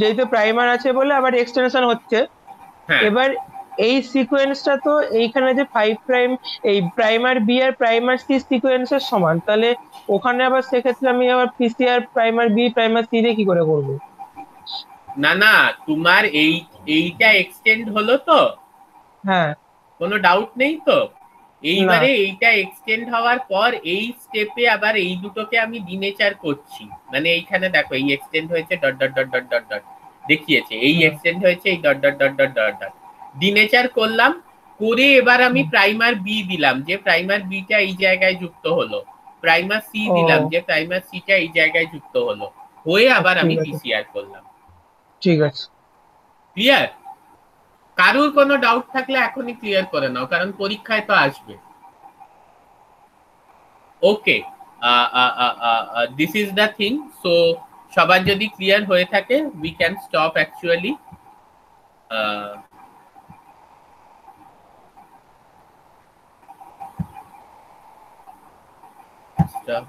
যেহেতু প্রাইমার আছে বলে আবার এক্সটেনশন হচ্ছে। এবার এই সিকোয়েন্সটা তো এইখানে যে 5 প্রাইম এই প্রাইমার বি আর প্রাইমার সি সিকোয়েন্সের সমান, তাহলে ওখানে আবার সেক্ষেত্রে আমি আবার PCR primer B primer C দিয়ে কি করে করব? না তোমার এইটা এক্সটেন্ড হলো তো, কোনো ডাউট নেই তো? এইবারে এইটা এক্সটেন্ড হওয়ার পর এই স্টেপে আবার এই দুটোকে আমি ডিনেচার করছি, মানে এইখানে দেখো এই এক্সটেন্ড হয়েছে dot dot dot dot dot dot দেখিয়েছে, এই এক্সটেন্ড হয়েছে এই dot dot dot dot dot dot denature করলাম, করে এবার আমি প্রাইমার বি দিলাম, যে প্রাইমার বিটা এই জায়গায় যুক্ত হলো, প্রাইমার সি ও দিলাম, যে প্রাইমার সিটা এই জায়গায় যুক্ত হলো, হয়ে আবার আমি ঠিক আছে, পিসিআর করলাম। ঠিক আছে। ক্লিয়ার? কারোর কোনো ডাউট থাকলে এখনই ক্লিয়ার করে নাও, কারণ পরীক্ষায় তো আসবে। Okay, this is the thing. So সবার যদি ক্লিয়ার হয়ে থাকে, we can stop actually. Stop.